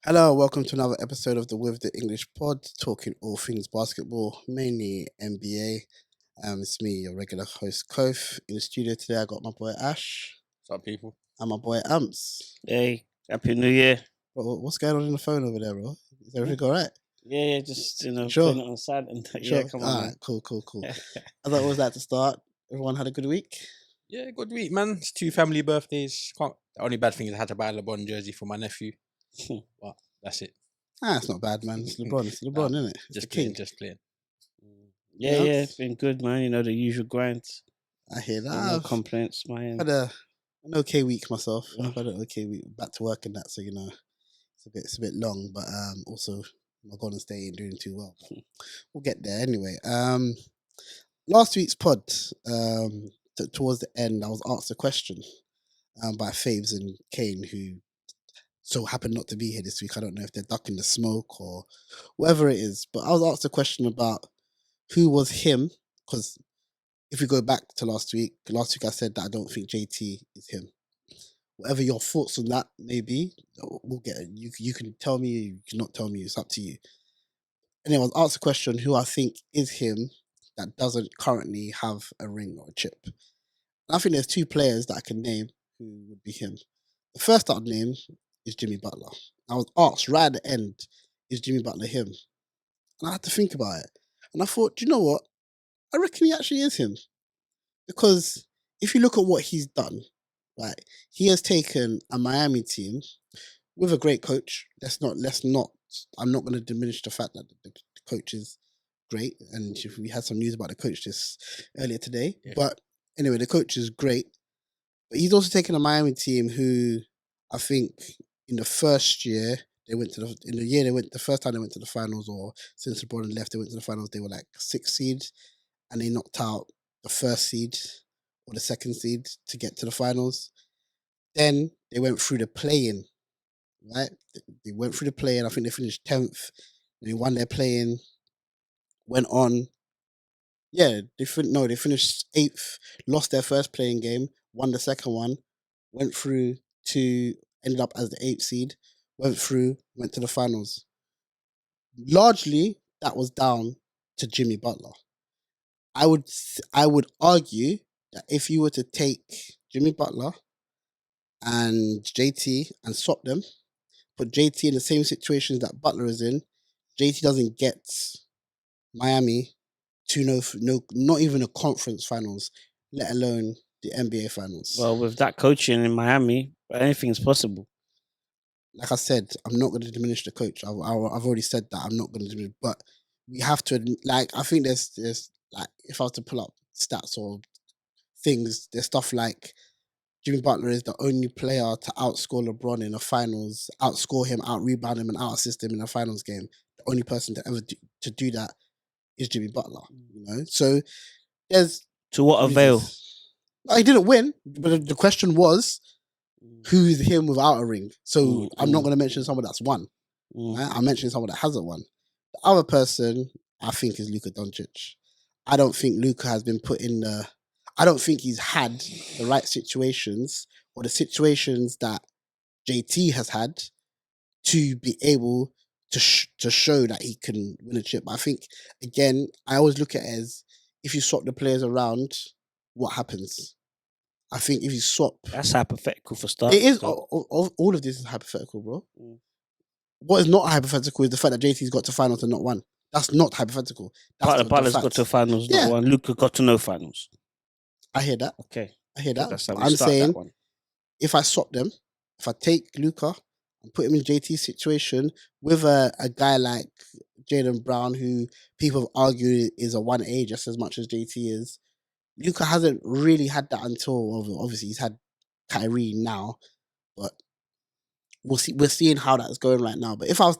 Hello, welcome to another episode of the With the English Pod, talking all things basketball, mainly NBA. It's me, your regular host, Kof. In the studio today, I got my boy Ash Some people. and my boy Amps. Hey, Happy New Year. What's going on in the phone over there, bro? Is everything all right? Yeah, just Sure. putting it on silent. Sure. Yeah, come All on, right, cool. As I always like to start, everyone had a good week? Yeah, good week, man. It's two family birthdays. The only bad thing is I had to buy a LeBron jersey for my nephew. But that's it. It's not bad, man. It's LeBron, isn't it? It's Just the king. playing, just playing. Yeah, Yeah. yeah, been good, man. You know the usual grind. I hear that. No I've complaints, man. had an okay week myself. Yeah. I've had an okay week. Back to work and that, so it's a bit long, but also my Golden State ain't doing too well. But we'll get there anyway. Last week's pod, towards the end, I was asked a question by Faves and Kane, who so happened not to be here this week. I don't know if they're ducking the smoke or whatever it is, but I was asked a question about who was him, because if we go back to last week I said that I don't think JT is him. Whatever your thoughts on that may be, we'll get it. You can tell me, you cannot tell me, it's up to you. And I was asked a question who I think is him that doesn't currently have a ring or a chip. And I think there's two players that I can name who would be him. The first I'd name is Jimmy Butler. I was asked right at the end, is Jimmy Butler him? And I had to think about it. And I thought, do you know what? I reckon he actually is him. Because if you look at what he's done, right, he has taken a Miami team with a great coach. I'm not going to diminish the fact that the coach is great. And we had some news about the coach this earlier today. Yeah. But anyway, the coach is great. But he's also taken a Miami team who I think in the first year the first time they went to the finals, or since LeBron left, they went to the finals, they were like 6th seed and they knocked out the 1st seed or the 2nd seed to get to the finals. Then they went through the play-in, right? They went through the play-in. I think they finished 10th. They won their play-in, went on. Yeah, they finished 8th, lost their first playing game, won the second one, went through to ended up as the 8th seed, went to the finals. Largely, that was down to Jimmy Butler. I would argue that if you were to take Jimmy Butler and JT and swap them, put JT in the same situations that Butler is in, JT doesn't get Miami to not even a conference finals, let alone the NBA finals. Well, with that coaching in Miami, anything is possible. Like I said, I'm not going to diminish the coach. I've already said that I'm not going to diminish, but we have to I think there's like, if I was to pull up stats or things, there's stuff like Jimmy Butler is the only player to outscore LeBron in the finals, outscore him, out rebound him, and out assist him in a finals game. The only person to ever to do that is Jimmy Butler. So there's To what avail? He didn't win, but the question was, who's him without a ring? So I'm not going to mention someone that's won. Right? I'm mentioning someone that hasn't won. The other person I think is Luka Doncic. I don't think Luka has been put in the. I don't think he's had the right situations or the situations that JT has had to be able to show that he can win a chip. I think, again, I always look at it as if you swap the players around, what happens? I think if you swap, That's hypothetical for starters. it is all of this is hypothetical, bro. What is not hypothetical is the fact that JT's got to finals and not won. That's not hypothetical. That's Butler's got to finals, not one. Luka got to no finals. I hear that. Okay. I hear that. That's how we I'm start saying, that one. if I swap them, if I take Luka and put him in JT's situation with a guy like Jaylen Brown, who people have argued is a 1A just as much as JT is, Luka hasn't really had that until obviously he's had Kyrie now, but we'll see. We're seeing how that's going right now. But if I was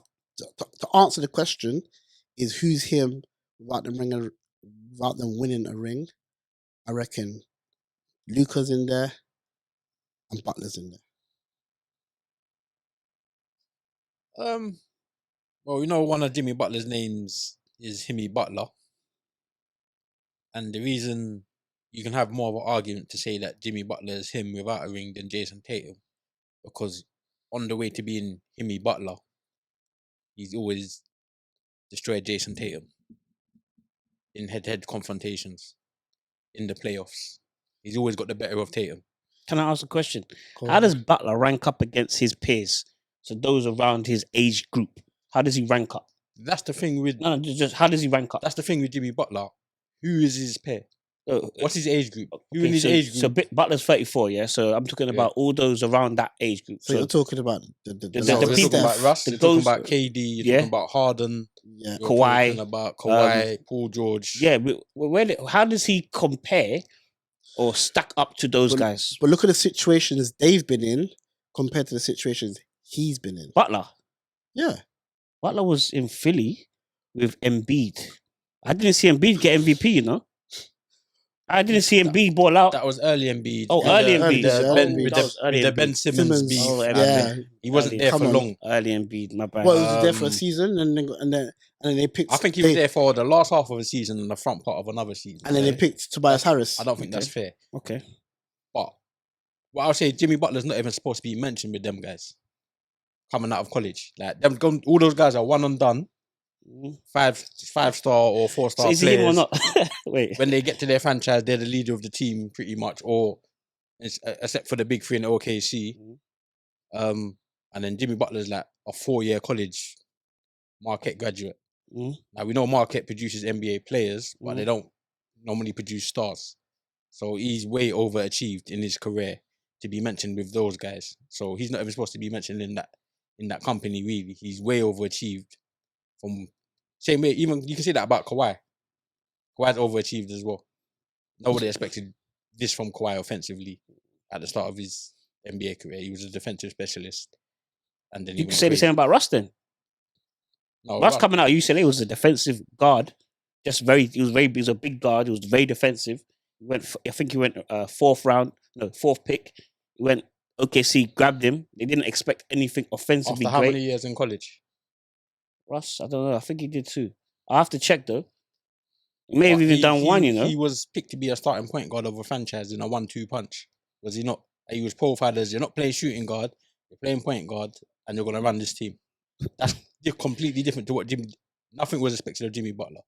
to answer the question, is who's him without them winning a ring, I reckon Luka's in there and Butler's in there. Well, one of Jimmy Butler's names is Himmy Butler. And the reason you can have more of an argument to say that Jimmy Butler is him without a ring than Jason Tatum, because on the way to being Himmy Butler, he's always destroyed Jason Tatum in head-to-head confrontations in the playoffs. He's always got the better of Tatum. Can I ask a question? Go How on. does Butler rank up against his peers? So those around his age group. How does he rank up? That's the thing with No, just how does he rank up? that's the thing with Jimmy Butler. Who is his pair? What's his age group? Who Okay, in his age group? So Butler's 34, yeah. So I'm talking about all those around that age group. So you're talking about the the So likes we're of people- talking about Steph. Russ. the You're talking goals- about KD. You're yeah. talking about Harden. Yeah. You're Kawhi, talking about Kawhi, Paul George. Yeah, how does he compare or stack up to those guys? But look at the situations they've been in compared to the situations he's been in. Butler. Yeah. Butler was in Philly with Embiid. I didn't see Embiid get MVP, you know? I didn't see Embiid ball out. That was early Embiid. Oh, early Embiid. With That was early the Embiid. Ben Simmons Simmons, beef. Oh, yeah. He wasn't early. there Come for on. long. Early Embiid, my bad. Well, he was there for a Um, season, and then they picked. I think he was there for the last half of a season and the front part of another season. and then they picked Tobias Harris. I don't think that's fair. Okay. But what I'll say, Jimmy Butler's not even supposed to be mentioned with them guys coming out of college. Like all those guys are one and done, Mhm. 5-star or 4-star So is he players. him or not? Wait. When they get to their franchise, they're the leader of the team pretty much, or except for the big three in OKC. Mhm. And then Jimmy Butler's like a 4-year college Marquette graduate. Mhm. Now we know Marquette produces NBA players, but they Mhm. don't normally produce stars. So he's way overachieved in his career to be mentioned with those guys. So he's not even supposed to be mentioned in that company. Really, he's way overachieved. From same way, even you can say that about Kawhi. Kawhi's overachieved as well. Nobody expected this from Kawhi offensively at the start of his NBA career. He was a defensive specialist, and then You he could went say the crazy. same about Russ then. No, Russ coming out of UCLA was a defensive guard. He was a big guard. He was very defensive. I think he went fourth pick. He went OKC, grabbed him. They didn't expect anything offensively after how great. many years in college? Russ, I don't know. I think he did too. I have to check though. He may have But even done one, you know. He was picked to be a starting point guard of a franchise in a 1-2 punch. Was he not? He was profiled as you're not playing shooting guard, you're playing point guard, and you're going to run this team. That's completely different to what nothing was expected of Jimmy Butler.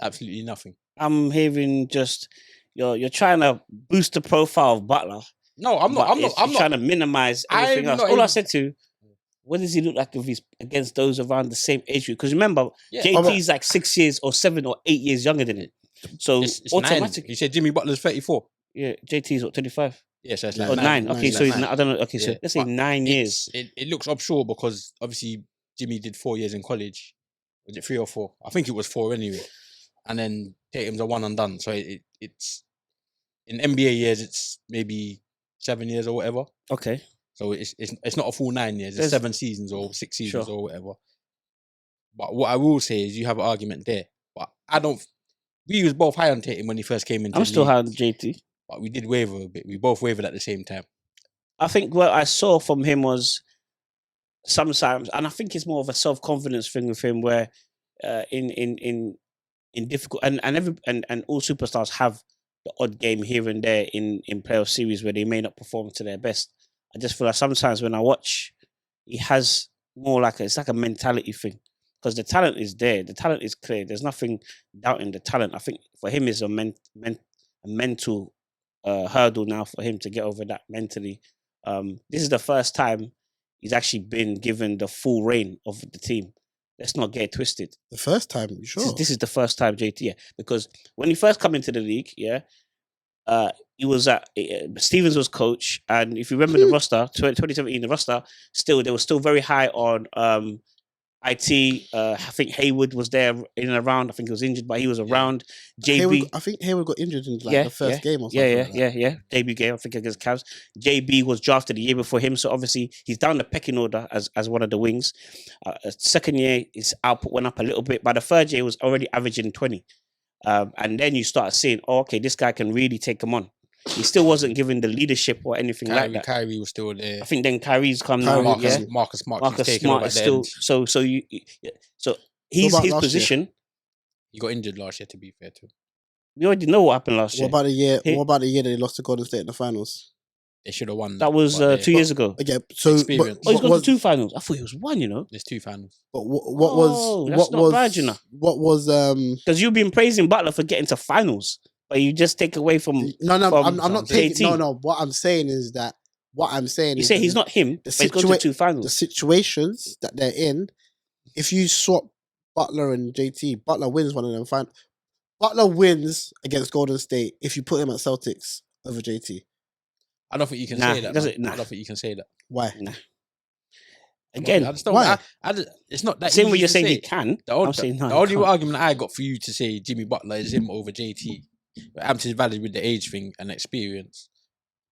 Absolutely nothing. I'm hearing just you're trying to boost the profile of Butler. No, I'm not. I'm trying not. to minimize everything I'm else. not All I even- said to, what does he look like if he's against those around the same age group? Because remember, Yeah. JT's like 6 years or 7 or 8 years younger than him. So It's 9. automatically, You said Jimmy Butler's 34. yeah, JT's what 25 Yeah, so it's Yeah. like or 9. 9. Okay, Nine, so he's nine. I don't know. Okay, so Yeah, let's say but 9 years. It looks offshore because obviously Jimmy did 4 years in college. Was it 3 or 4? I think it was 4 anyway. And then Tatum's a one and done. So it's in NBA years, it's maybe 7 years or whatever. Okay, So it's not a full 9 years. It's There's- 7 seasons or 6 seasons Sure. or whatever. But what I will say is you have an argument there. But I don't. We was both high on Tatum when he first came into I'm the still league, high on JT. but we did waver a bit. We both wavered at the same time. I think what I saw from him was sometimes, and I think it's more of a self confidence thing with him, where in difficult and all superstars have the odd game here and there in playoff series where they may not perform to their best. I just feel like sometimes when I watch, he has more like it's like a mentality thing because the talent is there, the talent is clear. There's nothing doubting the talent. I think for him is a mental hurdle now for him to get over that mentally. This is the first time he's actually been given the full reign of the team. Let's not get it twisted. The first time, you sure? This is the first time, JT, yeah. Because when he first come into the league, yeah, he was at Stevens was coach, and if you remember the roster, 2017, the roster they were still very high on IT. I think Hayward was there in and around. I think he was injured, but he was around. JB, I think Hayward got injured in Yeah, the first game or something. yeah, like that. yeah. Debut game, I think against Cavs. JB was drafted the year before him, so obviously he's down the pecking order as one of the wings. Second year, his output went up a little bit. By the third year, he was already averaging 20. And then you start seeing, oh, okay, this guy can really take him on. He still wasn't given the leadership or anything like that. Kyrie was still there. I think then Kyrie's come Kyrie, now. Marcus, Yeah, Marcus Smart was Marcus taking Smart over is at the still end. so his about last year? position. He got injured last year, to be fair, too. We already know what happened last year. What about the year? Hey. What about the year they lost to Golden State in the finals? They should have won. That was but 2 years ago. Okay, so Experience. Oh, he's got was, to 2 finals. I thought he was 1, you know. There's 2 finals. but what was Oh, that's what not was bad, you know. what was Because you've been praising Butler for getting to finals, but you just take away from. no, from I'm not JT. taking no. What I'm saying is that You say he's not him, but he's got to 2 the finals. situations that they're in. If you swap Butler and JT, Butler wins one of them. Fine, Butler wins against Golden State if you put him at Celtics over JT. I don't think you can Nah, say that. does it? man. Nah. I don't think you can say that. Why? Nah. Again, I just don't. why? It's not that. same easy way you're to saying say. he can. The only, I'm saying no. the he only can't. argument I got for you to say Jimmy Butler is him over JT. Hampton's valid with the age thing and experience,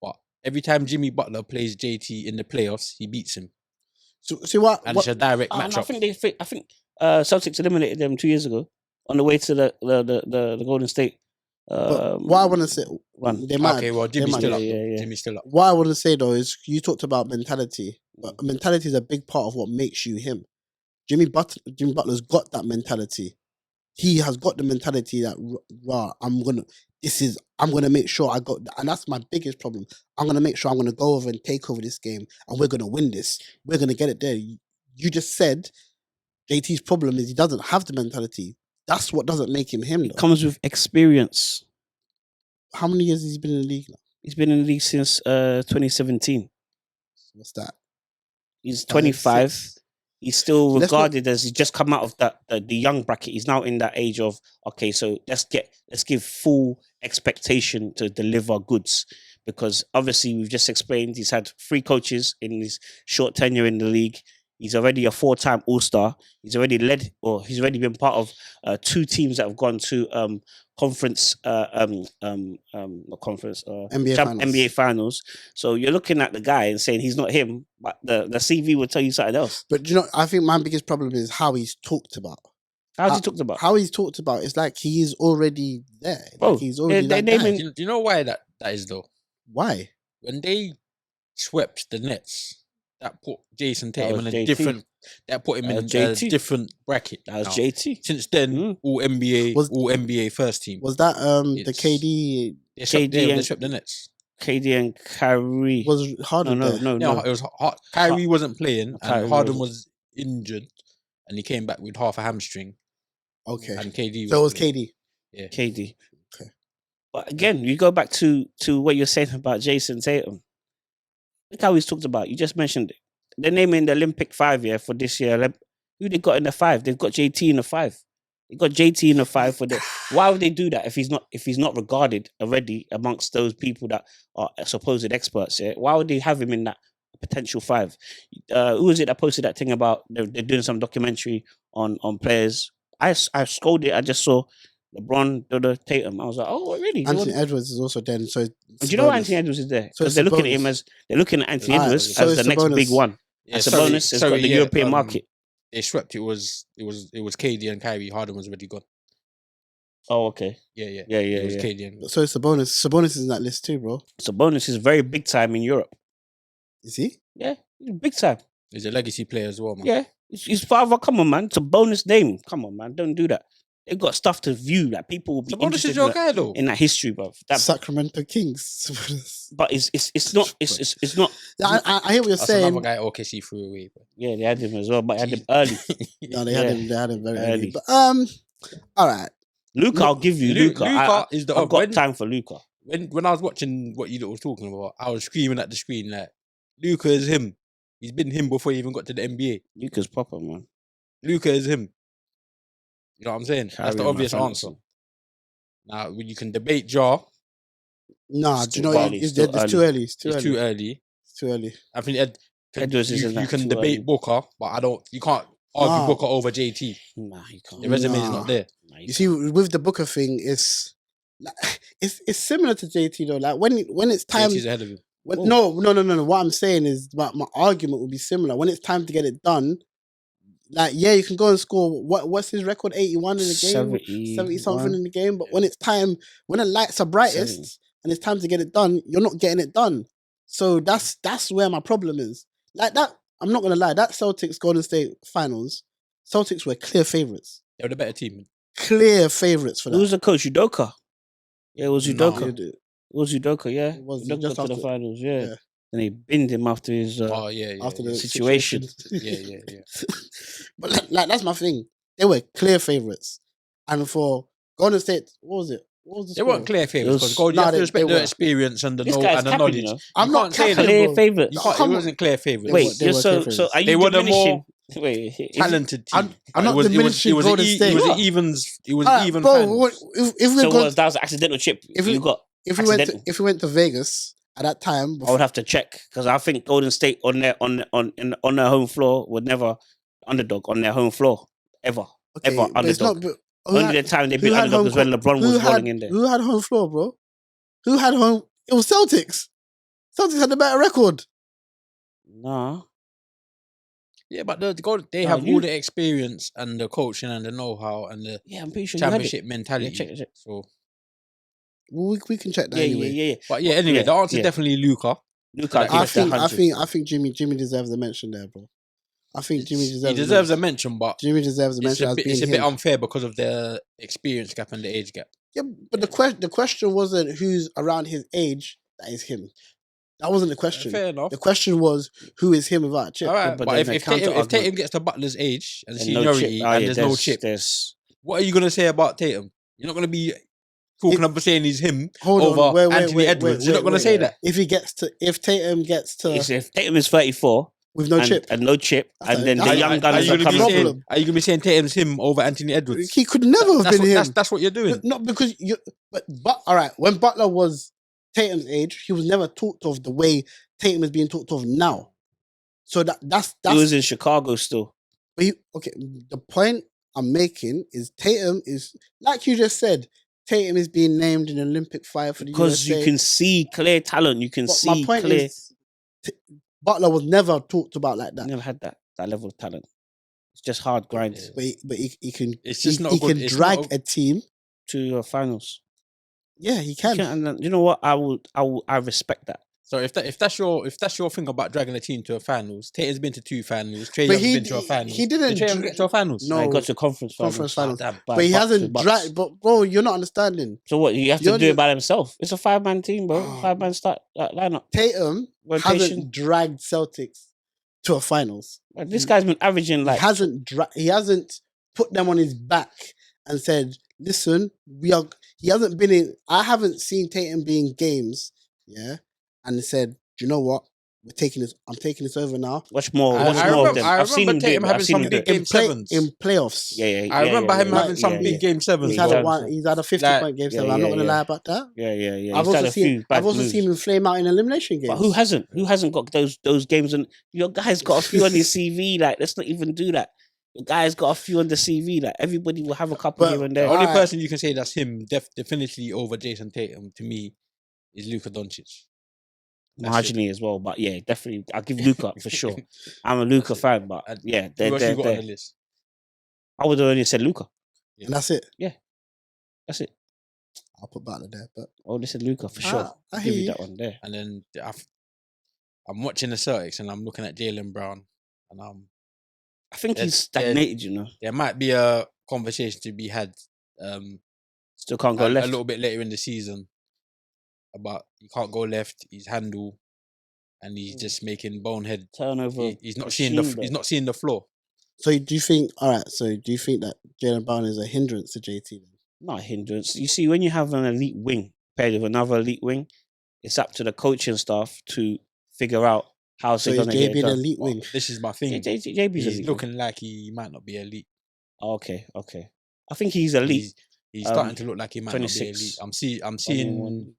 but every time Jimmy Butler plays JT in the playoffs, he beats him, So see what? and it's a direct No, I matchup. think Celtics eliminated them 2 years ago on the way to the Golden State. But what I want to say, run. they might. Okay, well, Jimmy's might- still up. yeah, though. yeah. Jimmy's still up. What I want to say though is you talked about mentality, but mentality is a big part of what makes you him. Jimmy Butler's got that mentality. He has got the mentality that I'm gonna make sure I got, and that's my biggest problem. I'm gonna make sure I'm gonna go over and take over this game, and we're gonna win this. We're gonna get it there. You just said JT's problem is he doesn't have the mentality. That's what doesn't make him him. It Though. comes with experience. How many years has he been in the league now? He's been in the league since 2017. What's that? He's 5, 25. 6. He's still Let's not- regarded as he's just come out of that the young bracket. He's now in that age of okay, so let's give full expectation to deliver goods, because obviously we've just explained he's had 3 coaches in his short tenure in the league. He's already a 4-time All-Star. He's already he's already been part of 2 teams that have gone to conference, not conference, NBA finals. So you're looking at the guy and saying he's not him, but the CV will tell you something else. But I think my biggest problem is how he's talked about. How's he talked about? How he's talked about is like he is already there. Bro, Like he's already they that name guy. him- Do you know why that is though? Why? When they swept the Nets, that put Jason That Tatum was in a JT. different. That put him That in was a JT. different bracket. That was now. JT. Since then, Mm. all NBA, Was- all NBA first team. Was that the It's- KD They swept, KD they and- swept the Nets. KD and Kyrie. was Harden there? no. No, it was Kyrie wasn't playing, Kyrie and Harden wasn't. was injured, and he came back with half a hamstring. Okay. And KD. So it was playing. KD. Yeah. KD. Okay. But again, you go back to what you're saying about Jason Tatum. Look how he's talked about. You just mentioned it. They're naming the Olympic 5 for this year. Who they got in the 5? They've got JT in the 5. They got JT in the 5 for the. Why would they do that if he's not regarded already amongst those people that are supposed experts? Yeah? Why would they have him in that potential 5? Who was it that posted that thing about they're doing some documentary on players? I scrolled it. I just saw LeBron, Tatum. I was like, oh, really? Anthony Edwards is also there. So Do you know why Sabonis. Anthony Edwards is there? So Because they're looking at him Sabonis. as they're looking at Anthony Ah, Edwards so as is the next Sabonis. big one. Yeah, And sorry, Sabonis has sorry, got the yeah, European market. They swept. It was KD and Kyrie. Harden was already gone. Oh, okay. Yeah. Yeah. It was KD and So is Sabonis. Sabonis is in that list too, bro. Sabonis is very big time in Europe. Is he? Yeah, he's big time. he's a legacy player as well, man. Yeah, his father. Come on, man. It's a bonus name. Come on, man. Don't do that. They've got stuff to view. Like people will be Sabonis interested is your in, guy though. in that history, bro. That, Sacramento Kings. Sabonis. but it's not. It's not. Yeah, I hear what you're That's saying. another guy OKC threw away. But Yeah, they had him as well, but they had him early. No, they had him. They had him very early. Early. But all right. Luca, I'll give you Luca. Luka is the I've got when- time for Luca. when I was watching what you was talking about, I was screaming at the screen like, Luka is him. He's been him before he even got to the NBA. Luca's proper, man. Luka is him. You know what I'm saying? That's Carry the on, my obvious friend. answer. Now, when you can debate Jar, Nah, It's do you too know early, it's still too early. It's too it's early. too early. It's too early. I think Edwards isn't you that can too debate early. Booker, but you can't argue Nah. Booker over JT. Nah, you can't. The resume is Nah. not there. Nah, You see, with the Booker thing, it's similar to JT though. Like when it's time. JT's ahead of him. No. What I'm saying is, my argument would be similar. When it's time to get it done, like you can go and score. What's his record? 81 in the game, 70 something in the game. But when it's time, when the lights are brightest 70. and it's time to get it done, you're not getting it done. So that's where my problem is. Like that, I'm not gonna lie. That Celtics Golden State finals, Celtics were clear favorites. They were the better team. Clear favorites for that. Who was the coach? Udoka. Yeah, it was No. Udoka. was Udoka, yeah. It was Udoka just got to the after- finals, yeah. yeah. And he binned him after his. Oh yeah. after the situation. Yeah. But like that's my thing. They were clear favorites, and for Golden State, what was it? What was the They score? weren't clear favourites was- because you Nah, have to they respect the were. experience and the This know guy's and the capping, knowledge. you know. I'm You not can't say capping, that. Clear bro. favourites. You No, can't, it come on. wasn't clear favourites. They Wait, were- they were so clear are favourites. you They were the diminishing? Wait, is it- Talented team. I'm not diminishing Golden State. It was You an are. evens. It was Alright, even. bro. finals. If we So go, that was an accidental chip if we- you got. if we went accidental. to, if we went to Vegas at that time, I would before, have to check because I think Golden State on their home floor would never underdog on their home floor ever. okay, ever but it's underdog. not. But who Only had- the time they who beat had underdog home was when court? LeBron who was had, rolling in there. Who had home floor, bro? Who had home? It was Celtics. Celtics had the better record. Nah, Yeah, but they Nah, have you- all the experience and the coaching and the know-how and the yeah, I'm pretty sure you had it. championship mentality. Yeah, check. So, Well, we can check that Yeah, anyway. yeah. but yeah, anyway, Yeah, the answer is yeah. definitely Luca. Luka, I give us the 100. I think Jimmy deserves a mention there, bro. I think Jimmy He deserves. deserves a mention, but Jimmy deserves a it's mention a as bit, being it's a bit him. unfair because of the experience gap and the age gap. Yeah, but the question wasn't who's around his age that is him. That wasn't the question. Fair enough. The question was who is him without a chip. All right, but but then if, the if, Tatum, if counter-argument- Tatum gets to Butler's age and And no seniority chip. Oh, and yeah, there's no chip, There's what are you going to say about Tatum? You're not going to be talking about saying he's him Hold over on, wait, Anthony Edwards. You're not going to say that. If Tatum gets to if Tatum is 34 with no and, chip, and no chip, That's and a- then the that's- young are gunners you are gonna coming be through. saying- Are you going to be saying Tatum's him over Anthony Edwards? he could never have That's been him. That's what you're doing. Not because you. But all right, when Butler was Tatum's age, he was never talked of the way Tatum is being talked of now. So that's He was in Chicago still. But okay, the point I'm making is Tatum is, like you just said, Tatum is being named in Olympic fire for the Because USA. you can see clear talent. You can But see my point clear. is, Butler was never talked about like that. Never had that level of talent. It's just hard grind Yeah. But he can. It's just not he good. can It's drag not a team. to finals. Yeah, he You can. can't- and then- you know what? I respect that. So if that's your thing about dragging a team to a finals, Tatum's been to 2 finals. Trey But Young's he- been to a finals. he didn't Did Trey Young dra- get to a finals? No. He got to conference Conference finals. finals. damn. By But he Bucks hasn't with Bucks. dragged. But bro, you're not understanding. So what? You have You're to do the- it by himself. It's a 5-man team, bro. Oh. 5-man start lineup. Tatum Rotation. hasn't dragged Celtics to a finals. Like, this guy's been averaging like He hasn't put them on his back and said, "Listen, He hasn't been in. I haven't seen Tatum be in games, yeah, and said, "Do you know what? We're taking this. I'm taking this over now." watch more. I Watch more remember- of them. I I've seen him remember do it. Tatum I've having seen some him do big it. game sevens. In playoffs. Yeah. I remember him having Like, some yeah, big yeah. game sevens. He's had bro. a one. He's had a 50-point game. yeah, I'm not yeah, going to yeah. lie about that. Yeah. I've He's also had a few seen. bad I've also moves. seen him flame out in elimination games. But who hasn't? Who hasn't got those games? And your guy's got a few on his CV. Like, let's not even do that. The guy's got a few on the CV. Like, everybody will have a couple But- here and The there. only Alright. person you can say that's him definitely over Jason Tatum to me is Luka Doncic. That's it. Marginally as well, but yeah, definitely. I'll give Luca for sure. I'm a Luca fan, but And yeah, Who else you got on the list? I would have only said Luca. And that's it. That's it. I'll put Butler there, but I would have said Luca for sure. I I'll hear give you you. that one there. And then I'm watching the Celtics and I'm looking at Jaylen Brown and I think he's There's- stagnated. You know, there might be a conversation to be had still can't go a left. little bit later in the season about he can't go left, his handle, and he's just making bonehead. Turnover. He's not machine, seeing though. he's not seeing the floor. so do you think? All right. So do you think that Jaylen Brown is a hindrance to JT? Then? Not a hindrance. You see, when you have an elite wing paired with another elite wing, it's up to the coaching staff to figure out how So they're is going to get JB it an done. elite wing? This is my thing. JB's He's elite. looking like he might not be elite. Oh, okay. I think he's elite. He's starting to look like he might not be 26. elite. I'm seeing.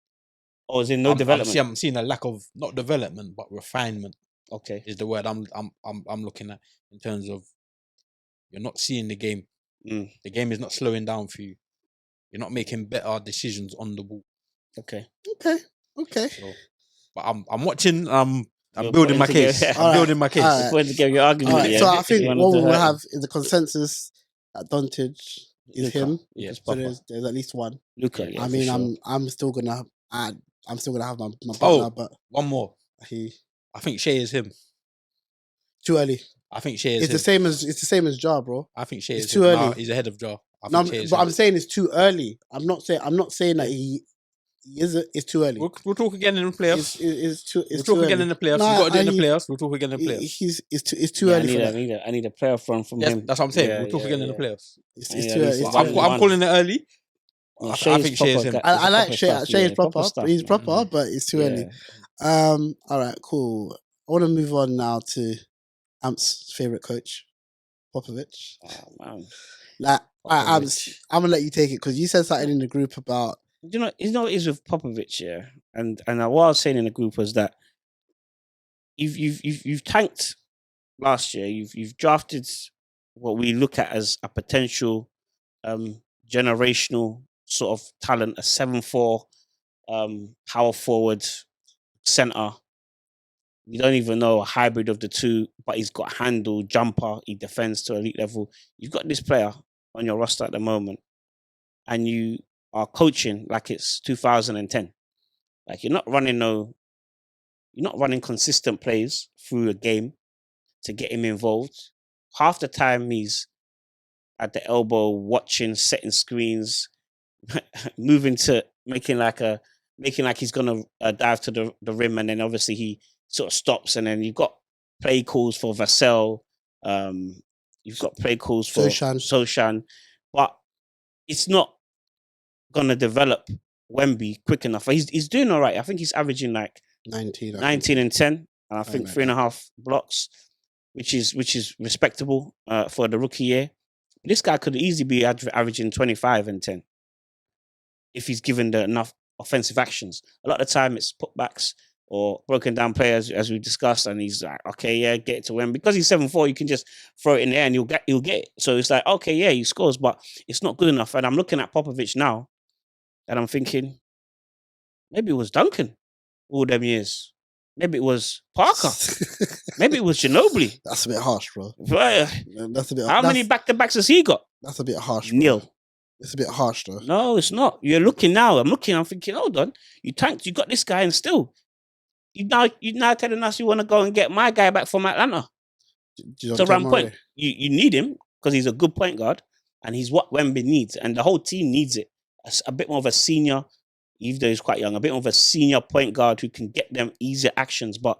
Oh, is in no development. I'm seeing a lack of not development but refinement Okay. is the word I'm looking at in terms of you're not seeing the game. Mm. The game is not slowing down for you. You're not making better decisions on the ball. Okay. Okay. So, but I'm watching. I'm You're building my putting case. together- I'm building my case. Alright. Put together your argument. All right. yeah. So I think You what wanted we to will hurt have is the consensus that Doncic is Luka. him. Yeah. Luka's So proper. there's at least one. Luka, yeah, I for mean, sure. I'm still gonna add. I'm still gonna have my Oh. partner, but One more. he I think Shea is him. too early. I think Shea is It's him. the same as Ja, bro. I think Shea it's is too him. early. Nah, he's ahead of Ja. I No, think Shea is but him. I'm saying it's too early. I'm not saying that It's too early. We'll talk again in the playoffs. It's We'll too talk again early. in the playoffs. No, We've got to do it in I- the playoffs. We'll talk again in the playoffs. It's too early for that. I need a playoff run from Yes, him. that's what I'm saying. Yeah, We'll talk again in the yeah. playoffs. It's I need too at early. least It's But too one- early. I'm calling it early. Yeah, I Shea's think Shea's proper him. guy- I like proper Shea. stuff, Shea is yeah, proper. stuff, He's man. proper, but it's too early. All right, cool. I want to move on now to Amp's favorite coach, Popovich. Oh, man. Like, Amps, Popovich. I'm gonna let you take it because you said something in the group about You know what it is with Popovich, yeah, and what I was saying in the group was that you've tanked last year. You've drafted what we look at as a potential generational sort of talent, a 7'4" power forward center. You don't even know a hybrid of the two, but he's got handle, jumper, he defends to elite level. You've got this player on your roster at the moment, and you are coaching like it's 2010. Like you're not running consistent plays through a game to get him involved. Half the time he's at the elbow watching, setting screens, moving to making like he's gonna dive to the rim, and then obviously he sort of stops, and then you've got play calls for Vassell, you've got play calls for Soshan, but it's not gonna develop Wemby quick enough. He's doing all right. I think he's averaging like 19. 19 and 10, and I think like 3.5 blocks, which is respectable for the rookie year. This guy could easily be averaging 25 and 10 if he's given enough offensive actions. A lot of the time it's putbacks or broken down players, as we discussed, and he's like, okay, yeah, get it to him. Because he's 7'4", you can just throw it in there and he'll get it. So it's like, okay, yeah, he scores, but it's not good enough. And I'm looking at Popovich now, and I'm thinking, maybe it was Duncan all them years. Maybe it was Parker. Maybe it was Ginobili. That's a bit harsh, bro. That's a bit. How many back-to-backs has he got? That's a bit harsh, bro. Nil. It's a bit harsh, though. No, it's not. You're looking now. I'm thinking, hold on. You tanked. You got this guy, and still, you now telling us you want to go and get my guy back from Atlanta. To run point. You need him because he's a good point guard, and he's what Wemby needs, and the whole team needs it. A bit more of a senior, even though he's quite young, a bit more of a senior point guard who can get them easier actions. But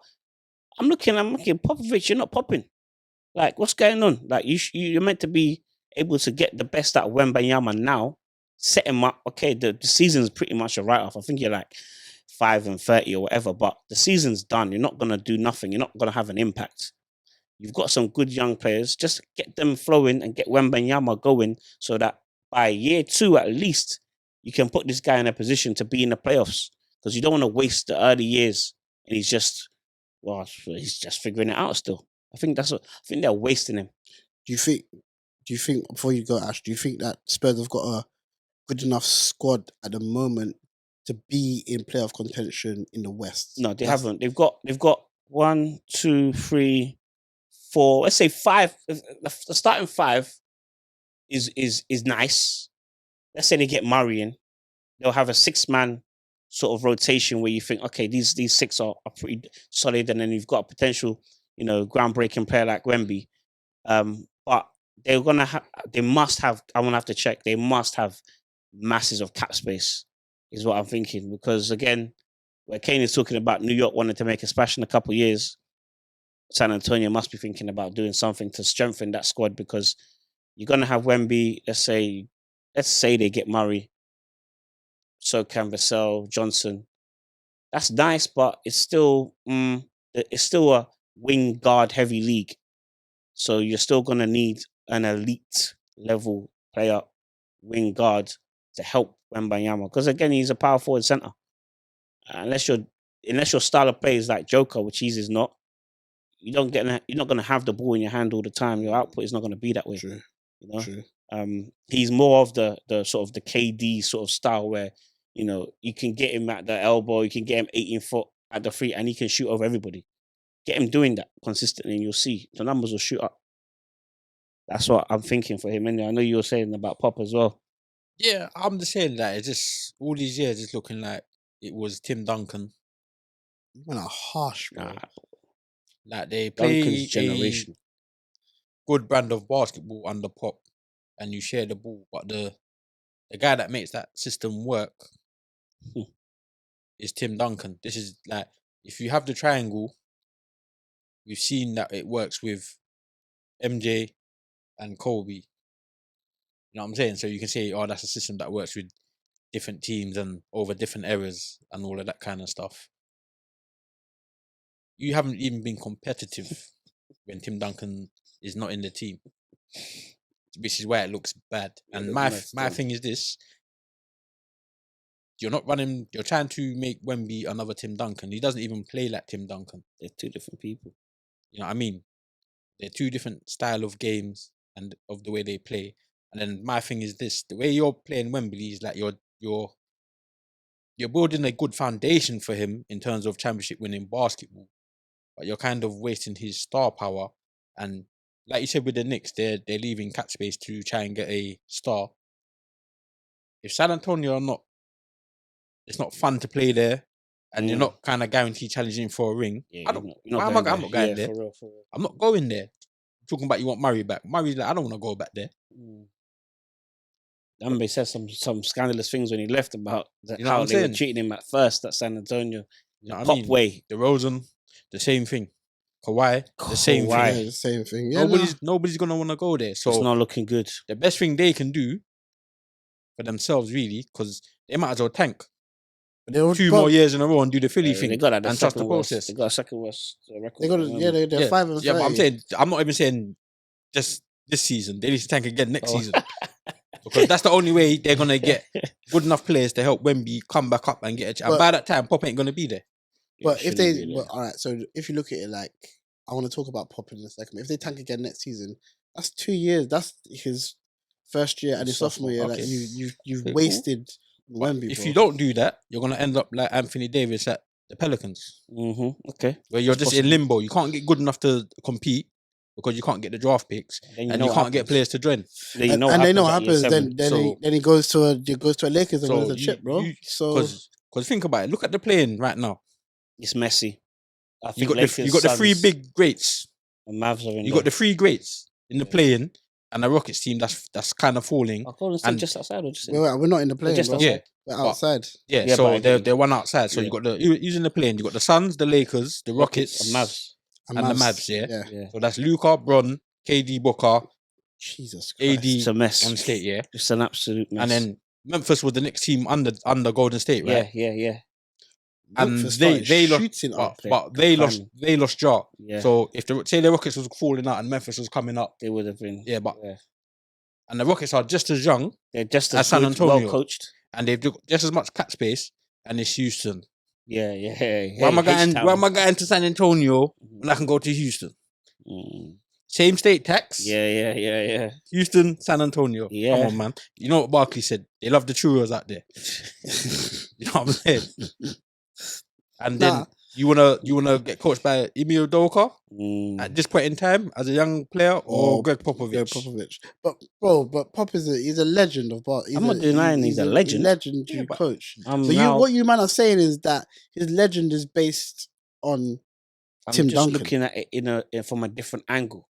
I'm looking, Popovich, you're not popping. Like, what's going on? Like, you're meant to be able to get the best out of Wembanyama now, set him up. Okay, the season's pretty much a write-off. I think you're like 5-30 or whatever, but the season's done. You're not going to do nothing. You're not going to have an impact. You've got some good young players. Just get them flowing and get Wembanyama going so that by year 2 at least, you can put this guy in a position to be in the playoffs, because you don't want to waste the early years and he's just figuring it out still. I think they're wasting him. Do you think before you go, Ash, do you think that Spurs have got a good enough squad at the moment to be in playoff contention in the West? No, they haven't. They've got 1, 2, 3, 4. Let's say 5. The starting 5 is nice. Let's say they get Murray in. They'll have a 6-man sort of rotation where you think, okay, these 6 are pretty solid, and then you've got a potential, groundbreaking player like Wemby. But they must have. I'm gonna have to check. They must have masses of cap space, is what I'm thinking. Because again, where Kane is talking about New York wanting to make a splash in a couple of years, San Antonio must be thinking about doing something to strengthen that squad, because you're gonna have Wemby. Let's say they get Murray, so can Vassell, Johnson. That's nice, but it's still a wing guard heavy league. So you're still gonna need an elite level player, wing guard, to help Wembanyama, because again, he's a power forward center. Unless your style of play is like Joker, which he's is not, you're not gonna have the ball in your hand all the time. Your output is not gonna be that way. True. True. He's more of the sort of the KD sort of style where you can get him at the elbow, you can get him 18 foot at the free, and he can shoot over everybody. Get him doing that consistently, and you'll see the numbers will shoot up. That's what I'm thinking for him. And I know you were saying about Pop as well. Yeah, I'm just saying that it's just all these years it's looking like it was Tim Duncan. You went out harsh, bro. Like they play Duncan's generation. good brand of basketball under Pop, and you share the ball, but the guy that makes that system work is Tim Duncan. This is like, if you have the triangle, we've seen that it works with MJ and Kobe. You know what I'm saying? So you can say, oh, that's a system that works with different teams and over different eras and all of that kind of stuff. You haven't even been competitive when Tim Duncan is not in the team, which is why it looks bad. And my thing is this: you're trying to make Wemby another Tim Duncan. He doesn't even play like Tim Duncan. They're two different people. You know what I mean? They're two different style of games and of the way they play. And then my thing is this: the way you're playing Wembley is like you're building a good foundation for him in terms of championship winning basketball, but you're kind of wasting his star power. And like you said with the Knicks, they're leaving cap space to try and get a star. If San Antonio are not, it's not fun to play there, and you're not kind of guaranteed challenging for a ring. Yeah, I'm not going there. For real. I'm not going there. Talking about you want Murray back. Murray's like, I don't want to go back there. Ambe said some scandalous things when he left about You know how what they I'm were saying? treating him at first at San Antonio. You know what I Pop mean? way. DeRozan, the same thing. Kawhi, the same Kawhi. Yeah, thing. the same thing. Yeah, Nobody's gonna want to go there. So It's not looking good. the best thing they can do for themselves, really, because they might as well tank no. 2 more years in a row and do the Philly thing They got that and trust the process. They got a second worst record. They got they're 5 and 30. Yeah, but I'm saying, I'm not even saying just this season. They need to tank again next season. Because that's the only way they're gonna get good enough players to help Wemby come back up and get a chance. And by that time, Pop ain't gonna be there. But if they, all right. So if you look at it like, I want to talk about Pop in a second. If they tank again next season, that's 2 years. That's his first year and his sophomore year. Okay. Like you've Okay, wasted But Wemby. if you don't do that, you're gonna end up like Anthony Davis at the Pelicans, Okay. where you're That's just in limbo. You can't get good enough to compete because you can't get the draft picks, Then and you can't get players to join. They know what happens. Then he goes to a Lakers and wins the chip, bro. Because think about it. Look at the playing right now. It's messy. I You think got the three big greats. and Mavs are in. You got the three greats in the playing, and the Rockets team that's kind of falling. And just outside or just we're not in the play. just bro. outside. We're outside. Yeah, so they're one outside. So you got using the playing. You got the Suns, the Lakers, the Rockets, and Mavs. and the Mavs. Yeah. So that's Luka, Bron, KD, Booker, Jesus Christ. AD, It's a mess. on state. Yeah, It's an absolute mess. and then Memphis was the next team under Golden State, right? Yeah. And Memphis they started lost, shooting up. but they lost Ja. Yeah. So if the Rockets was falling out and Memphis was coming up, They would have been. yeah, but and the Rockets are just as young They're just as as San good, Antonio. well coached. and they've got just as much cap space, and it's Houston. Yeah. Why am I going to San Antonio when I can go to Houston? Same state tax. Yeah. Houston, San Antonio. Yeah. Come on, man. You know what Barkley said? They love the churros out there. You know what I'm saying? And then you wanna get coached by Ime Udoka at this point in time as a young player, or Greg Popovich? Greg Popovich. But Pop he's a legend of ball. I'm not denying he's a legend. Legendary coach. So what you man are saying is that his legend is based on Tim Duncan. Looking at it from a different angle.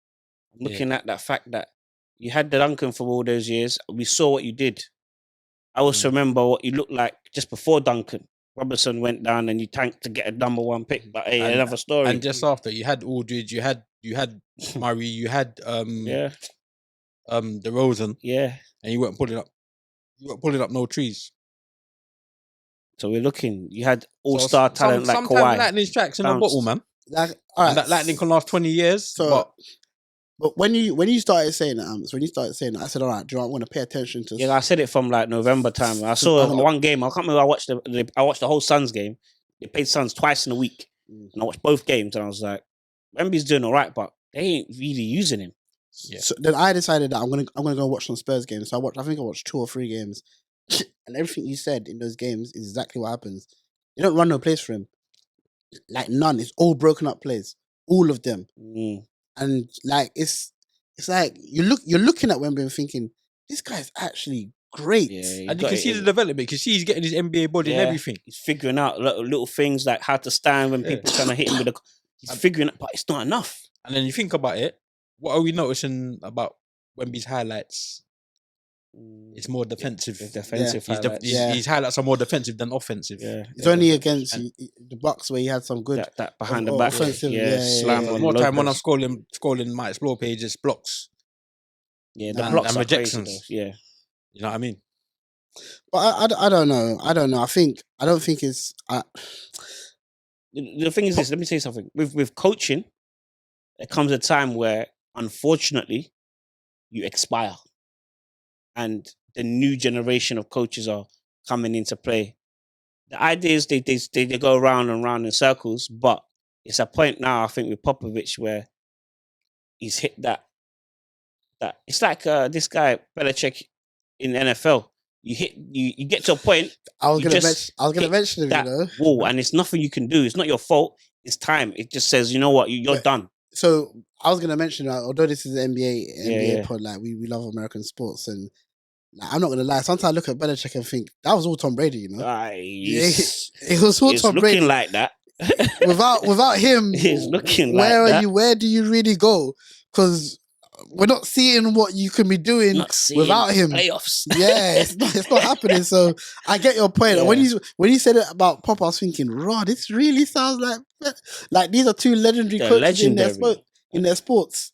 I'm looking at that fact that you had the Duncan for all those years. We saw what you did. I also remember what you looked like just before Duncan. Robertson went down and you tanked to get a number 1 pick, but another story. And just after, you had Aldridge, you had Murray, you had DeRozan, and you weren't pulling up no trees. So we're looking. You had all-star talent like Kawhi. Sometimes lightning strikes in a bottle, man. Like, all right, and that lightning can last 20 years. But when you started saying that, I said, all right, do you want to pay attention to? Yeah, I said it from like November time. I saw one game. I can't remember. I watched the whole Suns game. They played Suns twice in a week, and I watched both games. And I was like, Wemby's doing all right, but they ain't really using him. Yeah. So then I decided that I'm gonna go watch some Spurs games. So I think I watched 2 or 3 games, and everything you said in those games is exactly what happens. They don't run no plays for him, like none. It's all broken up plays, all of them. And like it's like you're looking at Wemby and thinking, this guy's actually great. Yeah, and you can see the development. You can see he's getting his NBA body and everything. He's figuring out little things like how to stand when people trying to hit him with he's figuring it, but it's not enough. And then you think about it, what are we noticing about Wemby's highlights It's more defensive. The defensive His, highlights. his highlights are more defensive than offensive. Yeah, It's only against the Bucks where he had some good that behind the or back, offensive. slam on More time when I'm Lopez. scrolling my explore page, it's blocks. Yeah, the and blocks are crazy rejections. though. Yeah, You know what I mean? But I don't know. I don't know. I don't think it's. the thing is this. Let me say something. With coaching, there comes a time where, unfortunately, you expire, and the new generation of coaches are coming into play. The idea is they go round and round in circles, but it's a point now, I think, with Popovich where he's hit that it's like this guy Belichick in the NFL. You get to a point. I was you gonna just mention him. that You know, wall, and it's nothing you can do. It's not your fault. It's time. It just says, you know what, you're But- done. so I was gonna mention that although this is an NBA Yeah. pod, like we love American sports, and like, I'm not gonna lie. Sometimes I look at Belichick and think that was all Tom Brady. You know, it was all It's Tom looking Brady. like that. Without him, It's looking where like are that. you? Where do you really go? Because we're not seeing what you can be doing Not seeing without him. playoffs. Yeah, it's not happening. So I get your point. And Yeah. when he said it about Pop, I was thinking, "Raw, this really sounds like these are two legendary They're coaches in legendary. their sports."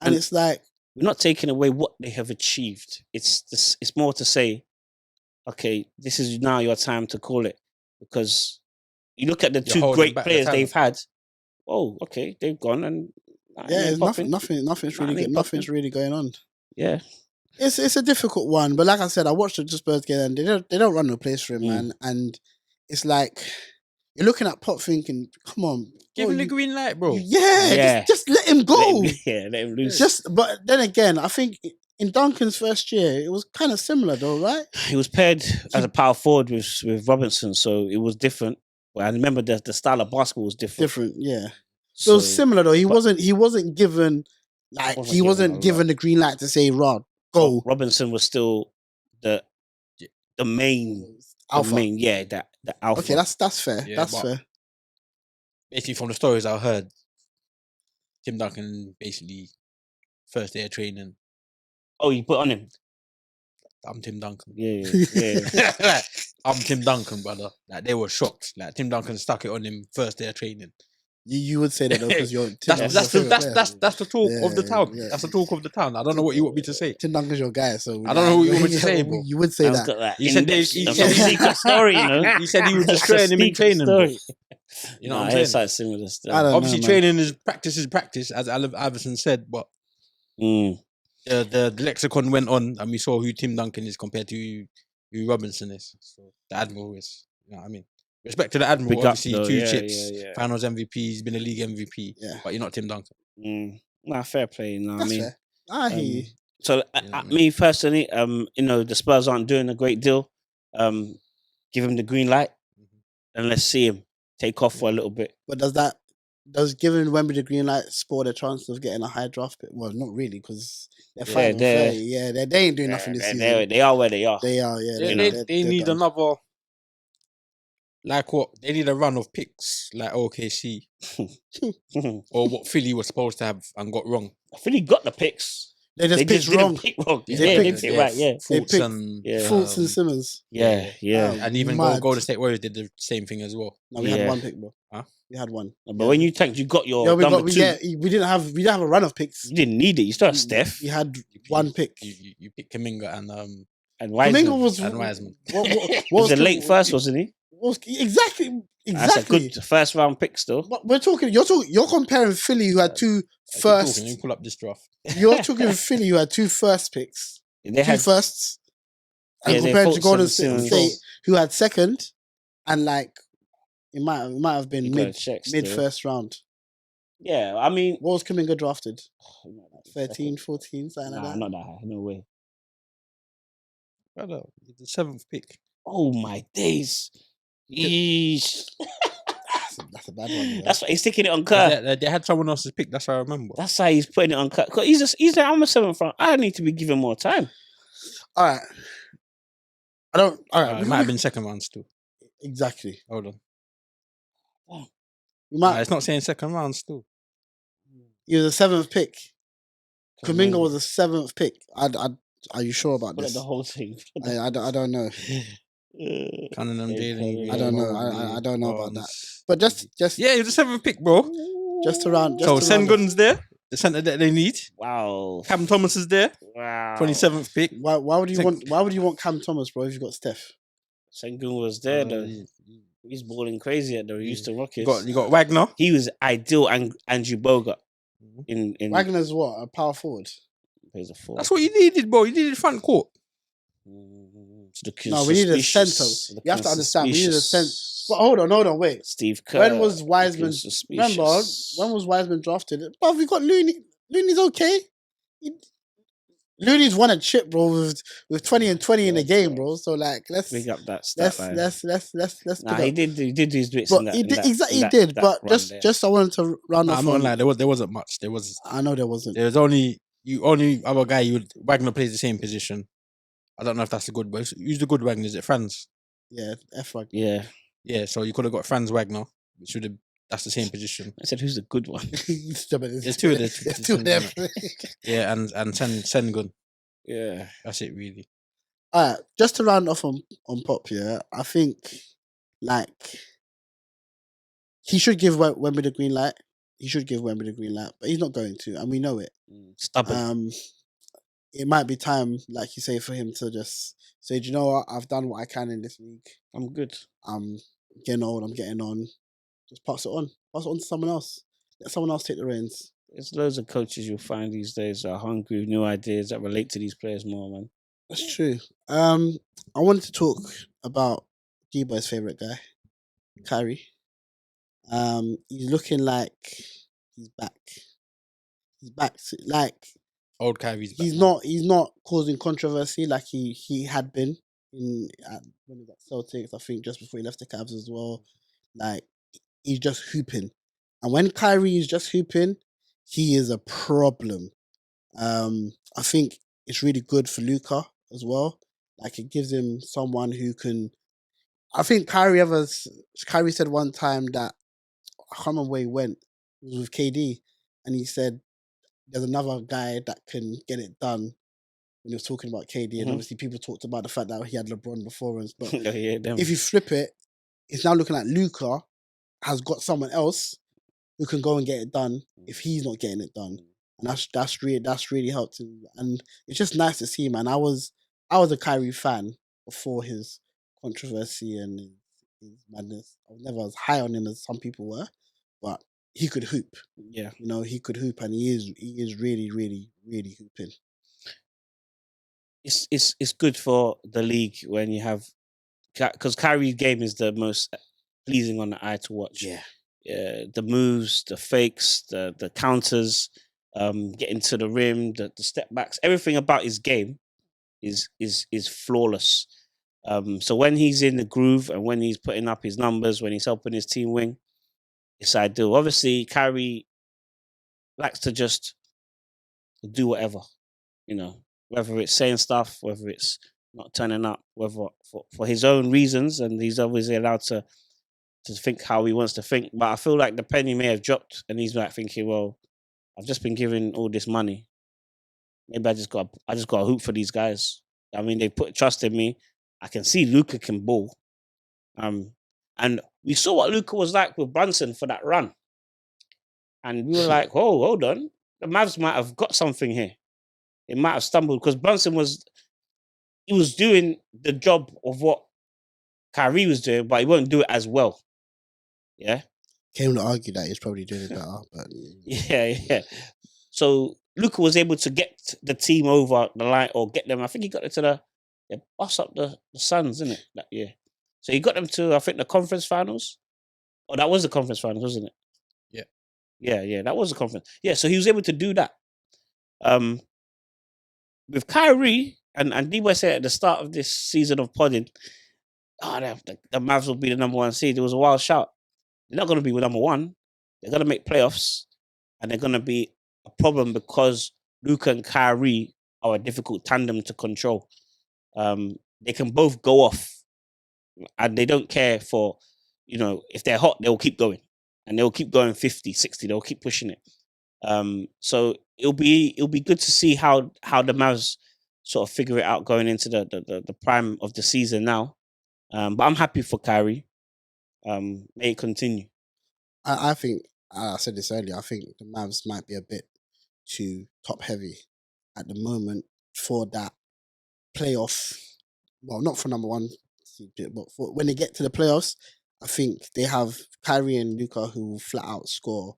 And And- it's like, We're not taking away what they have achieved. It's more to say, okay, this is now your time to call it, because you look at the You're two holding great back the players talent. they've had. Oh, okay, they've gone and yeah, it's popping. nothing's really Nothing nothing's popping. really going on. Yeah, It's a difficult one, but like I said, I watched the Spurs game and they don't run no place for him, Mm. man. And it's like you're looking at Pop thinking, "Come on, Give bro, him the you- green light, bro. Yeah. Just let him go." let him loose. But then again, I think in Duncan's first year, it was kind of similar though, right? He was paired as a power forward with Robinson, so it was different. Well, I remember the style of basketball was different. Different, yeah. So it was similar though. He wasn't given given the green light to say, "Rod, go." Robinson was still the main Alpha. The main, the alpha. Okay, that's fair. Yeah, that's but- fair. Basically, from the stories I heard, Tim Duncan basically first day of training. Oh, you put on him. I'm Tim Duncan. Yeah. I'm Tim Duncan, brother. Like they were shocked. Like Tim Duncan stuck it on him first day of training. You would say that though because you're That's the talk of the town. Yeah. That's the talk of the town. I don't know what you want me to say. Tim Duncan's your guy, so I don't know what you want me to say, bro. You would say I've that. got that. He said they- In-depth- he that's said- a secret story, you know. He said he was That's just training him in secret training, bro. story. You know Nah, what I'm it's saying? like similar stuff. I don't Obviously, know, man. training is practice, as Iverson said. But Mm. the lexicon went on, and we saw who Tim Duncan is compared to who Robinson is. So the Admiral is. You know what I mean? Respect to the Admiral, Big up, obviously, though. 2 Yeah, chips, yeah. Finals MVP. He's been a league MVP. Yeah. But you're not Tim Duncan. Nah, fair play. You know what I That's mean? fair. I hear you. So, You know what I mean? me personally, the Spurs aren't doing a great deal. Give him the green light, and let's see him take off for a little bit. But does giving Wembley the green light spoil the chance of getting a high draft pick? Well, not really, because they're 5 and 30. Yeah, they ain't doing nothing this season. They are where they are. They are, yeah. They they're need done. another. Like what? They need a run of picks like OKC or what Philly was supposed to have and got wrong. I think he got the picks. They just They picked just wrong. didn't pick wrong. They They picked- picked right. Yeah, They Fultz picked and Yeah. Fultz and Simmons. yeah. and even Mad. Golden State Warriors did the same thing as well. No, we had Yeah. one pick, bro. Huh? We had one. But when you tanked, you got your Yeah, we number got. 2. We didn't have a run of picks. You didn't need it. You still have Steph We had You one pick. You picked Kaminga and and Kaminga Wiseman. was and Wiseman. What It was a late first, wasn't he? Exactly. That's a good first round pick still. But we're talking. You're comparing Philly, who had 2 first. Let me pull up this draft. You're talking Philly, who had 2 first picks, They 2 had firsts, and Yeah, they compared to fought Golden some State, Simmons. who had second, and like it might have been you gotta mid check still. first round. Yeah, I mean, What was Kaminga drafted? 13, 14, something like Nah, that. not that high. No way. Brother, the 7th pick. Oh my days. Yeesh. That's a bad one. You know? That's why he's sticking it on Kerr. They had someone else's pick. That's what I remember. That's how he's putting it on Kerr. 'Cause he's like, I'm a 7th round. I need to be given more time. All right. I don't. All right. It might have been second round still. Exactly. Hold on. We Nah, might. it's not saying second round still. He was a 7th pick. Kaminga was a 7th pick. Are you sure about Put this? the whole thing. I don't know. Cunningham, Jalen. I don't know. I don't know about that. But just Yeah, you're the 7th pick, bro. just around. So Just around. Sengun's there, the centre that they need. Wow. Cam Thomas is there, Wow. 27th pick. Why would you want? Why would you want Cam Thomas, bro? If you got Steph, Sengun was there though. He's balling crazy at the Houston Rockets. You got Wagner. He was ideal Andrew Bogut in Wagner's what, a power forward? He's a 4. That's what you needed, bro. You needed front court. No, we need a centre. You have to understand. We need a centre. But hold on, wait. Steve Kerr. When was Wiseman? Remember when was Wiseman drafted? But we got Looney. Looney's okay. Looney's won a chip, bro, with 20 and 20 in the game, bro. So like, let's big up that stat line. Let's. Nah, he did do his bits. But he did. But just I wanted to round off. I'm not lying. There wasn't much. There was. I know there wasn't. There was only other guy. Wagner plays the same position. I don't know if that's a good. But who's the good Wagner? Is it Franz? Yeah, F Wagner. Yeah. Yeah. So you could have got Franz Wagner, which would have. That's the same position. I said, who's the good one? There's two of them. There's two of them. Yeah, and Sengun. Yeah, that's it really. Alright, just to round off on Pop, yeah, I think like he should give Wemby the green light. He should give Wemby the green light, but he's not going to, and we know it. Stubborn. It might be time, like you say, for him to just say, "Do you know what? I've done what I can in this league. I'm good. I'm getting old. I'm getting on. Just pass it on. Pass it on to someone else. Let someone else take the reins." There's loads of coaches you'll find these days that are hungry with new ideas that relate to these players more, man. That's true. I wanted to talk about D-Boy's favourite guy, Kyrie. He's looking like he's back. He's back. Like old Kyrie's back. He's not causing controversy like he had been when he got Celtics. I think just before he left the Cavs as well. Like he's just hooping, and when Kyrie is just hooping, he is a problem. I think it's really good for Luka as well. Like it gives him someone who can. I think Kyrie said one time that I can't remember where he went. It was with KD, and he said there's another guy that can get it done. When he was talking about KD, and obviously people talked about the fact that he had LeBron before us. But if you flip it, it's now looking like Luka has got someone else who can go and get it done if he's not getting it done, and that's really helped him. And it's just nice to see, man. I was a Kyrie fan before his controversy and his madness. I was never as high on him as some people were, but he could hoop. Yeah, he could hoop, and he is really, really, really hooping. It's good for the league when you have, because Kyrie's game is the most pleasing on the eye to watch. Yeah. The moves, the fakes, the counters, getting to the rim, the step backs, everything about his game is flawless. So when he's in the groove and when he's putting up his numbers, when he's helping his team win, it's ideal. Obviously, Kyrie likes to just do whatever, whether it's saying stuff, whether it's not turning up, whether for his own reasons, and he's obviously allowed to think how he wants to think. But I feel like the penny may have dropped, and he's like thinking, well, I've just been given all this money. Maybe I just got to hoop for these guys. I mean, they put trust in me. I can see Luka can ball. And we saw what Luka was like with Brunson for that run. And we were like, oh, hold on. The Mavs might have got something here. It might have stumbled because Brunson was doing the job of what Kyrie was doing, but he won't do it as well. Yeah. Came to argue that he's probably doing it better, but yeah. So Luka was able to get the team over the line or get them. I think he got it to bust up the Suns, isn't it? That year. So he got them to, I think, the conference finals. Oh, that was the conference finals, wasn't it? Yeah. That was the conference. Yeah. So he was able to do that. With Kyrie and D-Boy said at the start of this season of podding, the Mavs will be the number one seed. It was a wild shout. They're not going to be number one. They're going to make playoffs, and they're going to be a problem because Luka and Kyrie are a difficult tandem to control. They can both go off, and they don't care for, if they're hot, they'll keep going, and they'll keep going 50, 60. They'll keep pushing it. So it'll be good to see how the Mavs sort of figure it out going into the prime of the season now. But I'm happy for Kyrie. May it continue. I think I said this earlier. I think the Mavs might be a bit too top heavy at the moment for that playoff. Well, not for number one seed, but for when they get to the playoffs, I think they have Kyrie and Luka who will flat out score.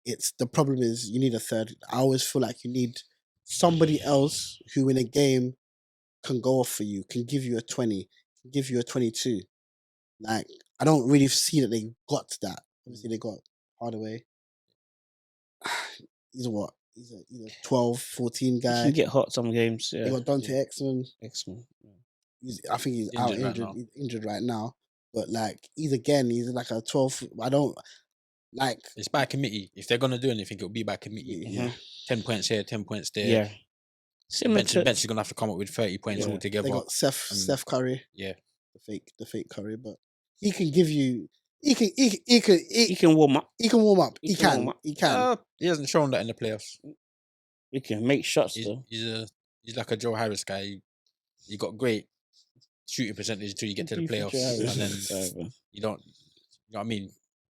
It's the problem is you need a third. I always feel like you need somebody else who in a game can go off for you, can give you a 20, can give you a 22. Like, I don't really see that they got that. Obviously, they got Hardaway. He's a what? He's a 12, 14 He guy. can get hot some games. Yeah, They got Dante Exum. Excellent. Yeah. I think he's out Injured right injured. now. He's injured right now. But like, he's like a 12. I don't like. It's by committee. If they're gonna do anything, it'll be by committee. Yeah. 10 points here, 10 points there. Yeah. Similar Bench, to bench is gonna have to come up with 30 points Yeah. altogether. They got Steph Curry. Yeah. The fake Curry, but he can give you. He can warm up. He can warm up. He He can can. warm up. He can. He hasn't shown that in the playoffs. He can make shots He's, though. he's like a Joe Harris guy. He got great shooting percentage until you get to the playoffs, and then you don't. You know what I mean?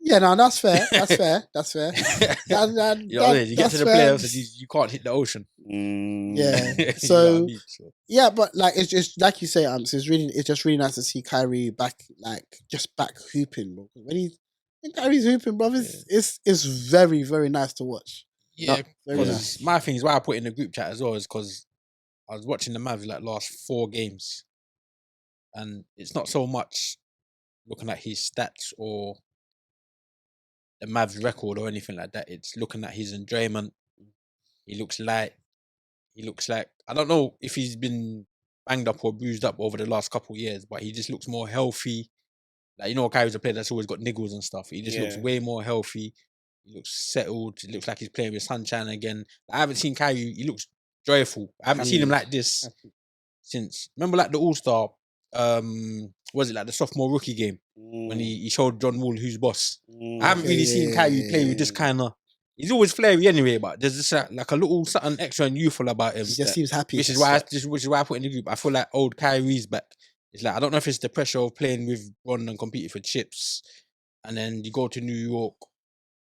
Yeah, no, that's fair. That's fair. That's fair. You know what I mean? You get to the playoffs and you can't hit the ocean. Yeah. You know what So I mean? yeah, but like it's just like you say, it's just really nice to see Kyrie back, like just back hooping, bro. When Kyrie's hooping, bro, it's very, very nice to watch. Yeah, Very because nice. my thing is why I put in the group chat as well is because I was watching the Mavs like last 4 games, and it's not so much looking at his stats or the Mavs record or anything like that. It's looking at his enjoyment. He looks light. He looks like, I don't know if he's been banged up or bruised up over the last couple of years, but he just looks more healthy. Like, you know, Kyrie's a player that's always got niggles and stuff. He just looks Yeah. way more healthy. He looks settled. It looks like he's playing with sunshine again. I haven't seen Kyrie. He looks joyful. I haven't seen him like this since. Remember, like the All-Star, was it like the sophomore rookie game when he showed John Wall who's boss? I haven't really seen Kyrie play with this kind of. He's always flary anyway, but there's just like a little something extra and youthful about him. He just seems happy. Which is why I put in the group. I feel like old Kyrie's back. It's like I don't know if it's the pressure of playing with Ron and competing for chips, and then you go to New York,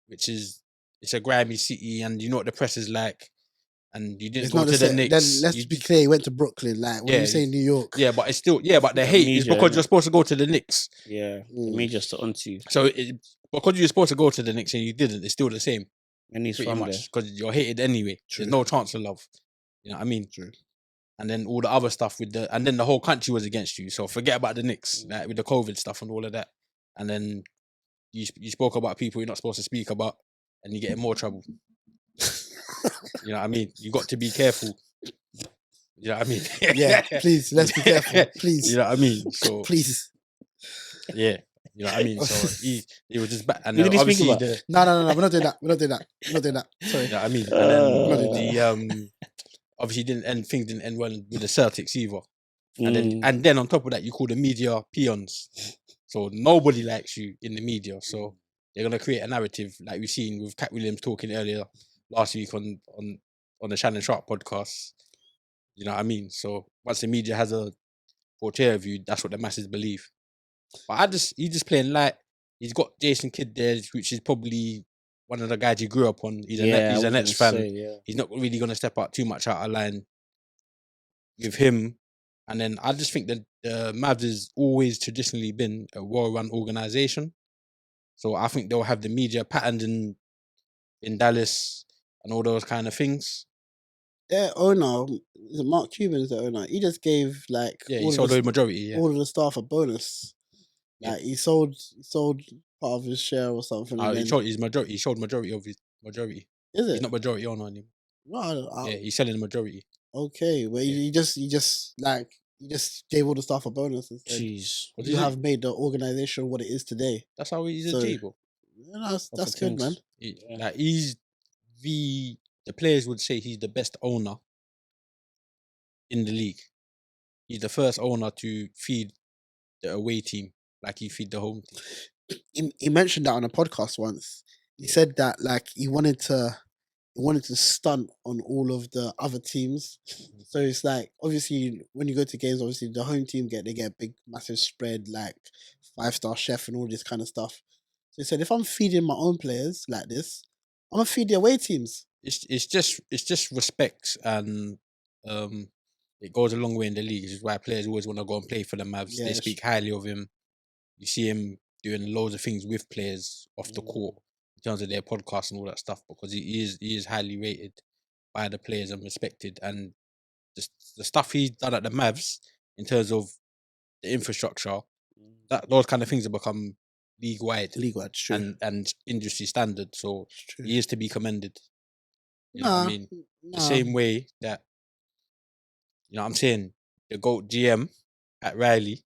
which is it's a grimy city, and you know what the press is like, and you didn't It's go not to the the same. Knicks. Then let's be clear, he went to Brooklyn. Like when Yeah, you say New York, Yeah, but it's still but the The hate is media, because innit? you're supposed to go to the Knicks. Yeah, the media's onto you, So because you're supposed to go to the Knicks and you didn't, it's still the same. and he's Pretty from much because you're hated anyway. True. There's no chance of love. You know what I mean? True. And then all the other stuff and then the whole country was against you. So forget about the Knicks, like with the COVID stuff and all of that. And then you spoke about people you're not supposed to speak about, and you get in more trouble. You know what I mean? You got to be careful. You know what I mean? Yeah, please, let's be careful. Please. You know what I mean? So please. yeah. You know what I mean? So he was just back. And Who did he speak obviously about? No. We're not doing that. We're not doing that. Sorry. you know what I mean? And then obviously things didn't end well with the Celtics either. And then on top of that, you call the media peons. So nobody likes you in the media. So they're gonna create a narrative like we've seen with Cat Williams talking earlier last week on the Shannon Sharp podcast. You know what I mean? So once the media has a portrayal of you, that's what the masses believe. But he's just playing light. He's got Jason Kidd there, which is probably one of the guys he grew up on. He's a Nets fan. He's not really gonna step out too much out of line with him. And then I just think that the Mavs has always traditionally been a well-run organization. So I think they'll have the media patterned in Dallas and all those kind of things. Their owner, Mark Cuban's the owner. He just gave like He sold the majority. all of the staff a bonus. Like he sold part of his share or something. He showed his majority. He showed majority of his majority. Is it? He's not majority owner anymore. No, Yeah, he's selling the majority. Okay, well, he just gave all the staff a bonus and said, Jeez, you have made the organization what it is today. That's how he's So, a G, bro. Yeah, that's good, man. Like he's the players would say he's the best owner in the league. He's the first owner to feed the away team like he feed the home team. He mentioned that on a podcast once. He said that like he wanted to wanted to stunt on all of the other teams. So it's like, obviously, when you go to games, obviously the home team get a big, massive spread, like 5-star chef and all this kind of stuff. So he said, if I'm feeding my own players like this, I'm gonna feed the away teams. It's just respect, and it goes a long way in the league. This is why players always want to go and play for the Mavs. Yeah, They it's speak highly of him. You see him doing loads of things with players off the court in terms of their podcasts and all that stuff, because he is highly rated by the players and respected. And just the stuff he's done at the Mavs in terms of the infrastructure, that those kind of things have become league wide League-wide, true. and industry standard. So It's true. he is to be commended. You know what I mean? The Nah. same way that, you know what I'm saying, the GOAT GM at Riley,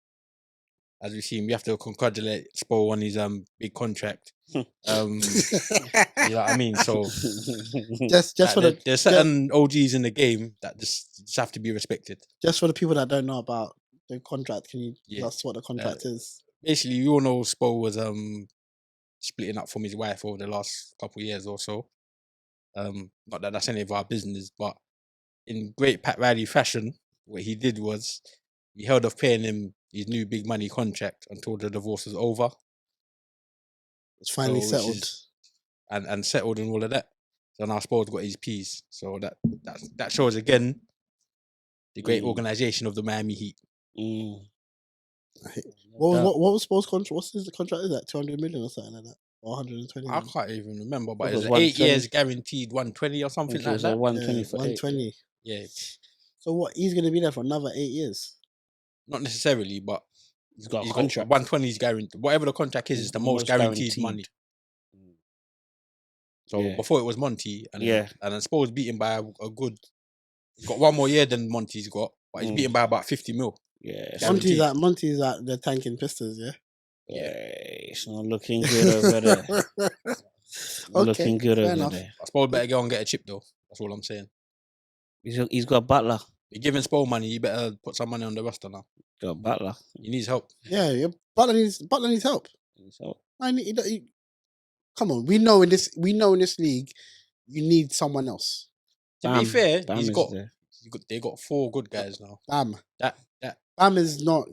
as we've seen, we have to congratulate Spo on his big contract. You know what I mean? So just for the there's certain OGs in the game that just have to be respected. just for the people that don't know about the contract, can you Yeah. tell us what the contract is? Basically, we all know Spo was splitting up from his wife over the last couple of years or so. Not that that's any of our business, but in great Pat Riley fashion, what he did was he held off paying him his new big money contract until the divorce was over. It's finally which settled. and settled and all of that. So now Spo's got his piece. So that shows again the great organization of the Miami Heat. What was Spo's contract? What's his contract? Is that 200 million or something like that? Or 120? I can't even remember, but It it was was 8 120. years guaranteed, 120 or something like that. 120 for 120. Yeah, So what? He's gonna be there for another 8 years. not necessarily, but He's got a he's contract. got 120 is guaranteed. Whatever the contract is, it's the most guaranteed money. So Yeah. before it was Monty, and Yeah. and then Spo's beaten by a good. He's got one more year than Monty's got, but he's beaten by about 50 mil. Yeah. Guaranteed. Monty's at the tanking Pistons, yeah. Yeah, it's not looking good over there. Looking good fair over enough. there. Spo better go and get a chip though. That's all I'm saying. He's got Butler. You're giving Spo money, you better put some money on the roster now. Got Butler. He needs help. Yeah. Butler needs help. So Come on, we know in this league, you need someone else. To be fair, Bam he's is got there. they got 4 good guys now. Bam. That Bam is not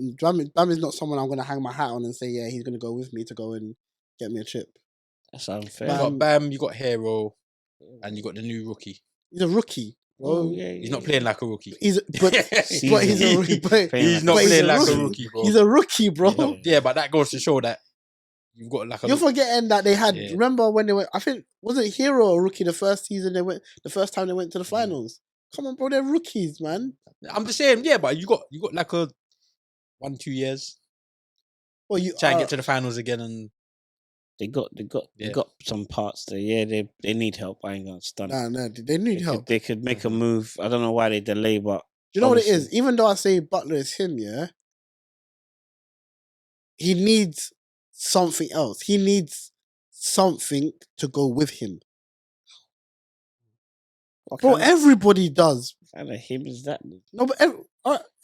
someone I'm gonna hang my hat on and say, yeah, he's gonna go with me to go and get me a chip. That's unfair. you got Bam, you got Hero, and you got the new rookie. He's a rookie. Oh, Bro. yeah, He's not playing like a rookie. He's but he's a rookie. He's not but playing like a rookie, bro. He's a rookie, bro. Yeah, but that goes to show that you've got like a. You're forgetting that they had. Yeah. Remember when they went? I think wasn't Hero a rookie the first season they went? The first time they went to the finals. Come on, bro, they're rookies, man. I'm just saying, yeah, but you got like a 1-2 years. Well, you Try and get to the finals again, and They got some parts there. Yeah, they need help. I ain't gonna stunt. no, they need help. They could make a move. I don't know why they delay, but Do you know what it honestly. is? Even though I say Butler is him, yeah, he needs something else. He needs something to go with him. What Bro, kind of- everybody does. what kind of him is that? No, but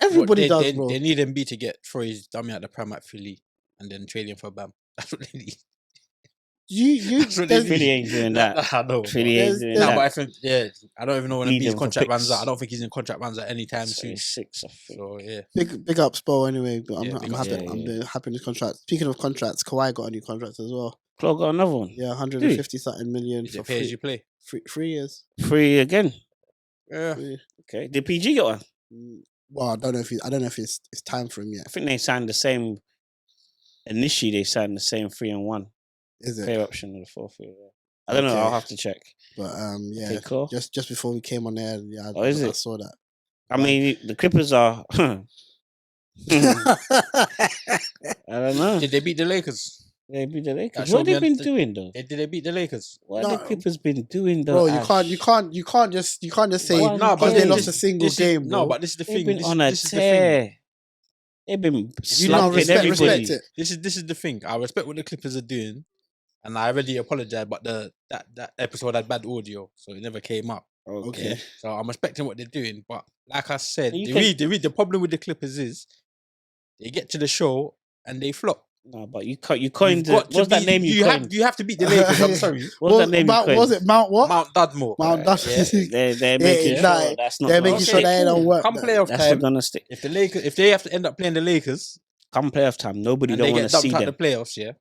everybody does, they, bro. They need Embiid to get throw his dummy at the prime at Philly and then trade him for Bam. That's what they need. You That's what they there's- need. Philly ain't doing that. I know. Philly There's- ain't doing there's- No, but I that. think I don't even know when Need Embiid's him for contract runs picks. out. I don't think he's in contract runs out anytime So soon. he's 6, I think. So yeah, big up Spo anyway. But Yeah, I'm big up happy. Spo. I'm happy in his contract. Speaking of contracts, Kawhi got a new contract as well. Clark got another one. Yeah, 150 something million is for it pay as you play? 3 years. 3 again. Yeah. Okay. Did PG get one? Well, I don't know if it's time for him yet. I think they signed the same. Initially, they signed the same 3 and 1 Is it? player option of the 4th year. I don't know. Okay. I'll have to check. But yeah, Okay, cool. just before we came on air, yeah, Oh, is I it? saw that. I mean, the Clippers are. I don't know. Did they beat the Lakers? They beat the Lakers. That What have they showed been me doing though? Did they beat the Lakers? What have No, the Clippers been doing though? Bro, Ash? you can't just say Well, No, because but they lost a this single is- game. No, bro. but this is the They've thing. been This, on a this is the thing. tear. They've been you know, slumping respect everybody. it. This is the thing. I respect what the Clippers are doing, and I already apologize. But that episode had bad audio, so it never came up. Okay. So I'm respecting what they're doing. But like I said, You the problem with the Clippers is they get to the show and they flop. No, but you coined You've got what's that name you coined? You have to beat the Lakers. I'm sorry. What's that name you Mount, coined? was it Mount what? Mount Dudmore. Mount Dudmore. They're making Yeah, sure nah, that's not. they're gonna making stick. sure that it don't work. Come playoff That's time, not gonna stick. if they have to end up playing the Lakers Come playoff time, nobody and don't they want get to see dumped out them. the playoffs, yeah,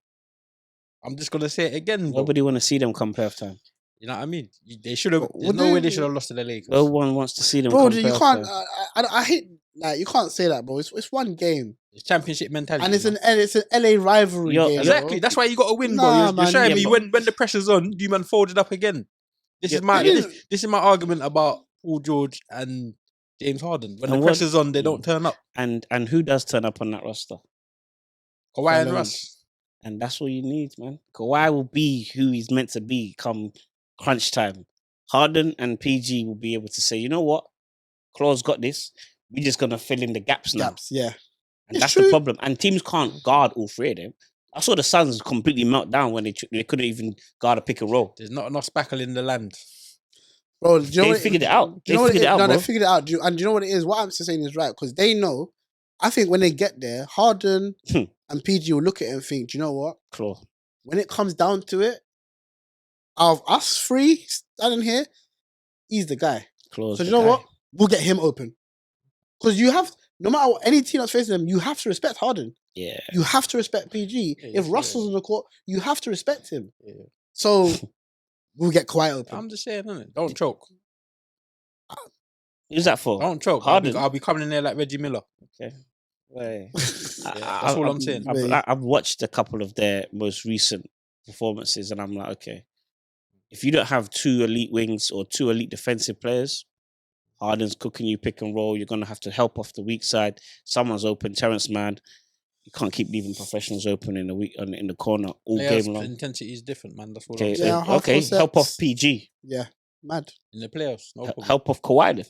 I'm just gonna say it again, bro. Nobody want to see them come playoff time. You know what I mean? They should have. There's Would no way they- they should have lost to the Lakers. No one wants to see them Bro, come you playoff can't. time. I hate you can't say that, bro. It's one game, It's championship mentality, and it's man. an LA rivalry Yo, game. Exactly. Bro. That's why you got to win, bro. Nah, You're man, showing yeah, me but- when the pressure's on, you man fold it up again. This Yeah, is my it is- this is my argument about Paul George and James Harden. When And the what- pressure's on, they don't turn up. And who does turn up on that roster? Kawhi and Leonard. Russ. And that's what you need, man. Kawhi will be who he's meant to be come crunch time. Harden and PG will be able to say, you know what? Claw's got this. We're just gonna fill in the gaps now. Gaps, yeah. And It's that's true. the problem. And teams can't guard all three of them. I saw the Suns completely melt down when they couldn't even guard a pick and roll. There's not enough spackle in the land. Bro, do you know They what figured it out. do They you know what figured it out, No, bro. they figured it out. And do you know what it is? What I'm saying is right because they know. I think when they get there, Harden Hmm. and PG will look at it and think, do you know what? Claw. When it comes down to it, out of us three standing here, he's the guy. Claw's So do the you know guy. what? We'll get him open. Because you have, no matter what, any team that's facing them, you have to respect Harden. Yeah. You have to respect PG. Yeah, If yeah. Russell's on the court, you have to respect him. Yeah. So we'll get Kawhi open. I'm just saying, innit? Don't choke. Who's that for? Don't choke. Harden. I'll be coming in there like Reggie Miller. Okay. Right. that's all I'm saying. I've watched a couple of their most recent performances, and I'm like, okay, if you don't have two elite wings or two elite defensive players, Harden's cooking you pick and roll. You're gonna have to help off the weak side. Someone's open. Terrence Mann. You can't keep leaving professionals open in the corner all Players' game long. intensity is different, man. That's what Okay, I'm saying. Yeah, half okay. full Help off sets. PG. Yeah, mad. In the playoffs, no problem. Help off Kawhi then.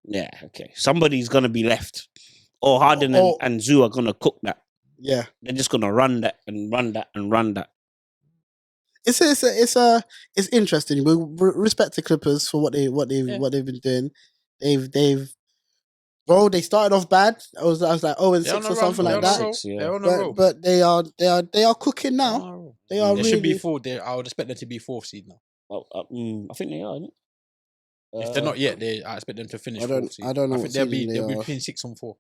Yeah, okay. Somebody's gonna be left, or Harden Or- and Zoo are gonna cook that. Yeah. They're just gonna run that and run that and run that. It's interesting. We respect the Clippers for what they've Yeah. been doing. They've bro. They started off bad. I was like 0-6 They're on a or run, something they're like on a that. roll, 6, yeah. They're on a roll. But they are cooking They're now. on a roll. They are They really. should be fourth. I would expect them to be fourth seed now. Well, I think they are. Isn't it? If they're not yet, I expect them to finish I don't- fourth seed. I don't know I what think they'll be season they are. between 6 and 4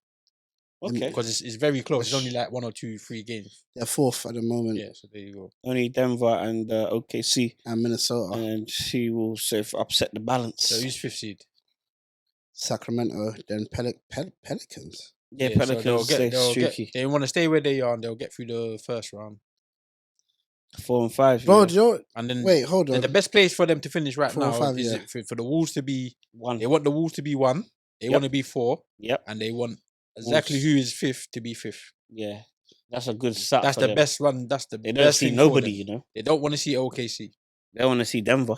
Okay. because it's very close. It's only like 1 or 2, 3 games. They're fourth at the moment, Yeah, so there you go. Only Denver and OKC, and Minnesota, and she will upset the balance. So who's 5th seed? Sacramento, then Pelicans. yeah, so Pelicans stay streaky. they want to stay where they are and they'll get through the first round. 4 and 5. Bro, yeah. do you know, And then wait, hold on. the best place for them to finish right 4 or now 5, is yeah. for the Wolves to be. One. They want the Wolves to be 1. They Yep. want to be 4, Yep. and they want exactly Wolves. who is 5th to be 5th. Yeah. That's a good start. That's for the them. best run. That's the They don't best see thing for nobody, them. you know. They don't want to see OKC, They want to see Denver.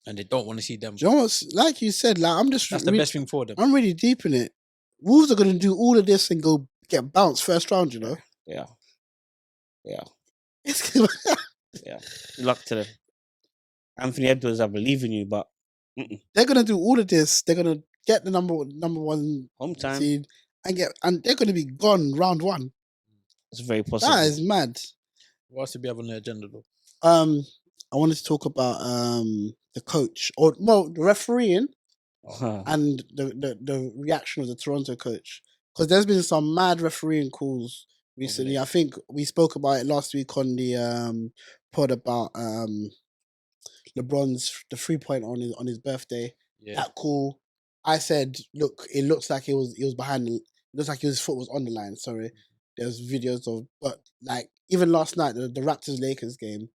and they don't want to see them. Do you know what's, like you said, like I'm just That's the best thing for them. I'm really deep in it. Wolves are gonna do all of this and go get bounced first round, you know. Yeah. Yeah. It's Yeah. Good luck to them. Anthony Edwards, I believe in you, but they're gonna do all of this. They're gonna get the number one home time. seed and they're gonna be gone round 1. It's very possible. That is mad. What else do we have on the agenda, though? I wanted to talk about the coach or the refereeing and the reaction of the Toronto coach, because there's been some mad refereeing calls recently. I think we spoke about it last week on the pod about LeBron's the 3-point on his birthday. Yeah. That call, I said, look, it looks like he was behind. It looks like his foot was on the line. Sorry, there's videos of, but like even last night the Raptors Lakers game,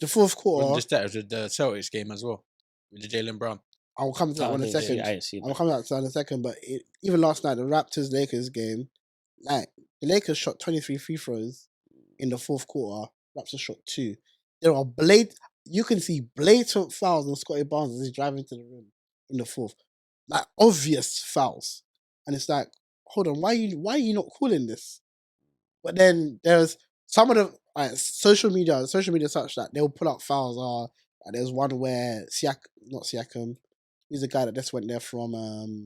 the fourth quarter. Just that was the Celtics game as well with the Jalen Brown. I will come to that one in a second. I see I will come to that in a second. But even last night, the Raptors Lakers game, like the Lakers shot 23 free throws in the fourth quarter. Raptors shot 2. There are you can see blatant fouls on Scotty Barnes as he's driving to the rim in the fourth, like obvious fouls. And it's like, hold on, why are you not calling this? But then there's some of the social media such that they'll pull out fouls. There's one where not Siakam. He's the guy that just went there from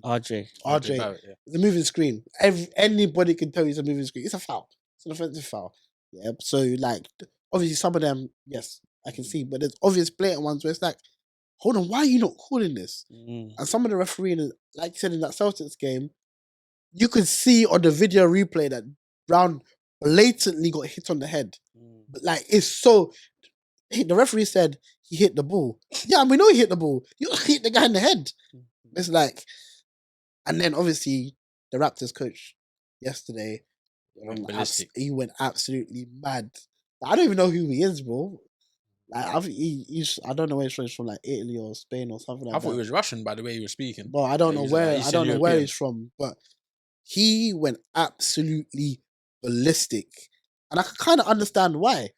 RJ. RJ. Barrett, yeah. It's a moving screen. Anybody can tell you it's a moving screen. It's a foul. It's an offensive foul. Yeah. So like, obviously some of them, yes, I can see, but there's obvious blatant ones where it's like, hold on, why are you not calling this? And some of the refereeing, like you said in that Celtics game, you could see on the video replay that Brown blatantly got hit on the head. But like, it's so. The referee said he hit the ball. Yeah, we know he hit the ball. You hit the guy in the head. It's like, and then obviously the Raptors coach yesterday, he went absolutely mad. I don't even know who he is, bro. Like, I don't know where he's from, like Italy or Spain or something like that. I thought he was Russian by the way he was speaking. But I don't know where he's from. But he went absolutely ballistic, and I can kind of understand why.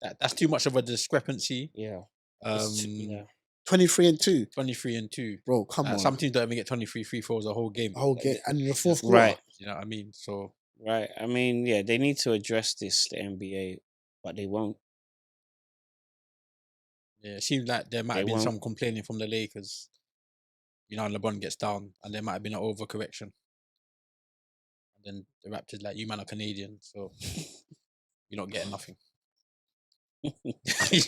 That's too much of a discrepancy. Yeah. 23-2. 23-2. Bro, come on. Some teams don't even get 23 free throws a whole game. And in the fourth quarter. Right. You know what I mean? So. Right. I mean, yeah, they need to address this, the NBA, but they won't. Yeah, it seems like there might have been some complaining from the Lakers. You know, and LeBron gets down, and there might have been an overcorrection. And then the Raptors, like, you man are Canadian, so you're not getting nothing. You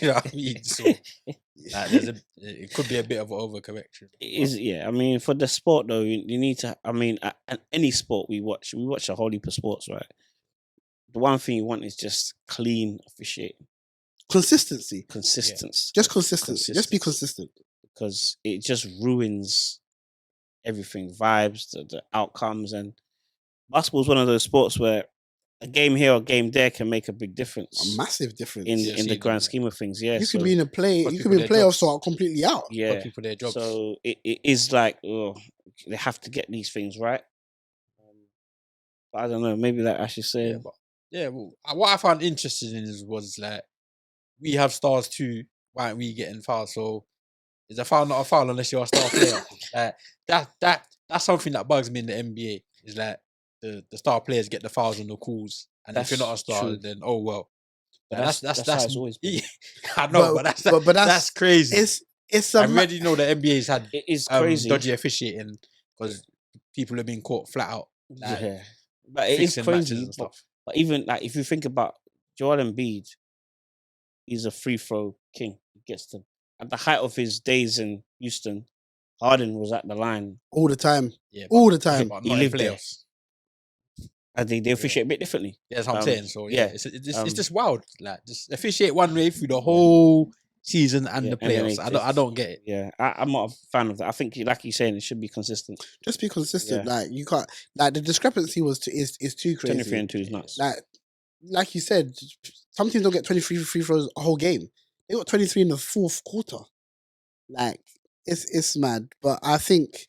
know what I mean? So like, it could be a bit of an overcorrection. It is, yeah. I mean, for the sport though, you need to. I mean, at any sport we watch a whole heap of sports, right? The one thing you want is just clean officiating, consistency. Just consistency. Just be consistent, because it just ruins everything, vibes, the outcomes, and basketball is one of those sports where a game here or a game there can make a big difference. A massive difference in the grand scheme of things. Yeah, you could be in a play. You could be in playoffs so completely out. Yeah, people their jobs. So it is like, they have to get these things right. But I don't know. Maybe like Ash is saying. Well, what I found interesting was like, we have stars too. Why aren't we getting fouls? So is a foul not a foul unless you're a star player? That's something that bugs me in the NBA. Is like the star players get the fouls and the calls, and if you're not a star, then oh well. That's how it's always been. I know, but that's crazy. I already know the NBA's had it is crazy dodgy officiating because people have been caught flat out. Like, yeah, but it is crazy. But even like if you think about Joel Embiid, he's a free throw king. He gets them at the height of his days in Houston. Harden was at the line all the time. Yeah, all the time. But he lived there. And they officiate a bit differently. Yeah, that's what I'm saying. So yeah, it's just wild. Like just officiate one way through the whole season and the playoffs. I don't get it. Yeah, I'm not a fan of that. I think, like you're saying, it should be consistent. Just be consistent. Yeah. Like you can't. Like the discrepancy is too crazy. 23-2 is nuts. Like you said, some teams don't get 23 free throws a whole game. They got 23 in the fourth quarter. Like it's mad. But I think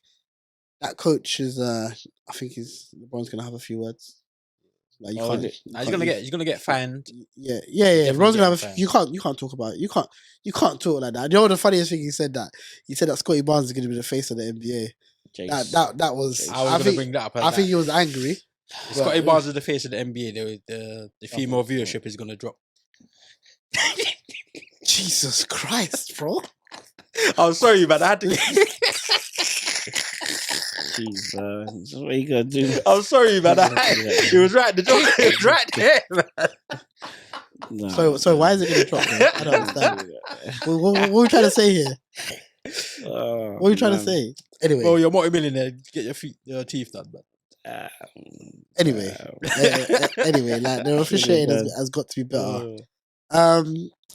that coach is. I think LeBron's gonna have a few words. Like he's gonna get fined. Yeah. LeBron's gonna have. You can't talk about it. You can't talk like that. You know the funniest thing he said that Scotty Barnes is gonna be the face of the NBA. That was. I was gonna bring that up. I think he was angry. Scotty Barnes is the face of the NBA. The female viewership is gonna drop. Jesus Christ, bro! I'm sorry, man. I had to. Jeez, what you gonna do? I'm sorry, man. It was right. The joke was right there, man. No. So why is it gonna drop? Man? I don't understand. What are we trying to say here? What are you trying to say? Anyway, well, you're multi-millionaire. Get your teeth done, man. Anyway, like the officiating has got to be better. I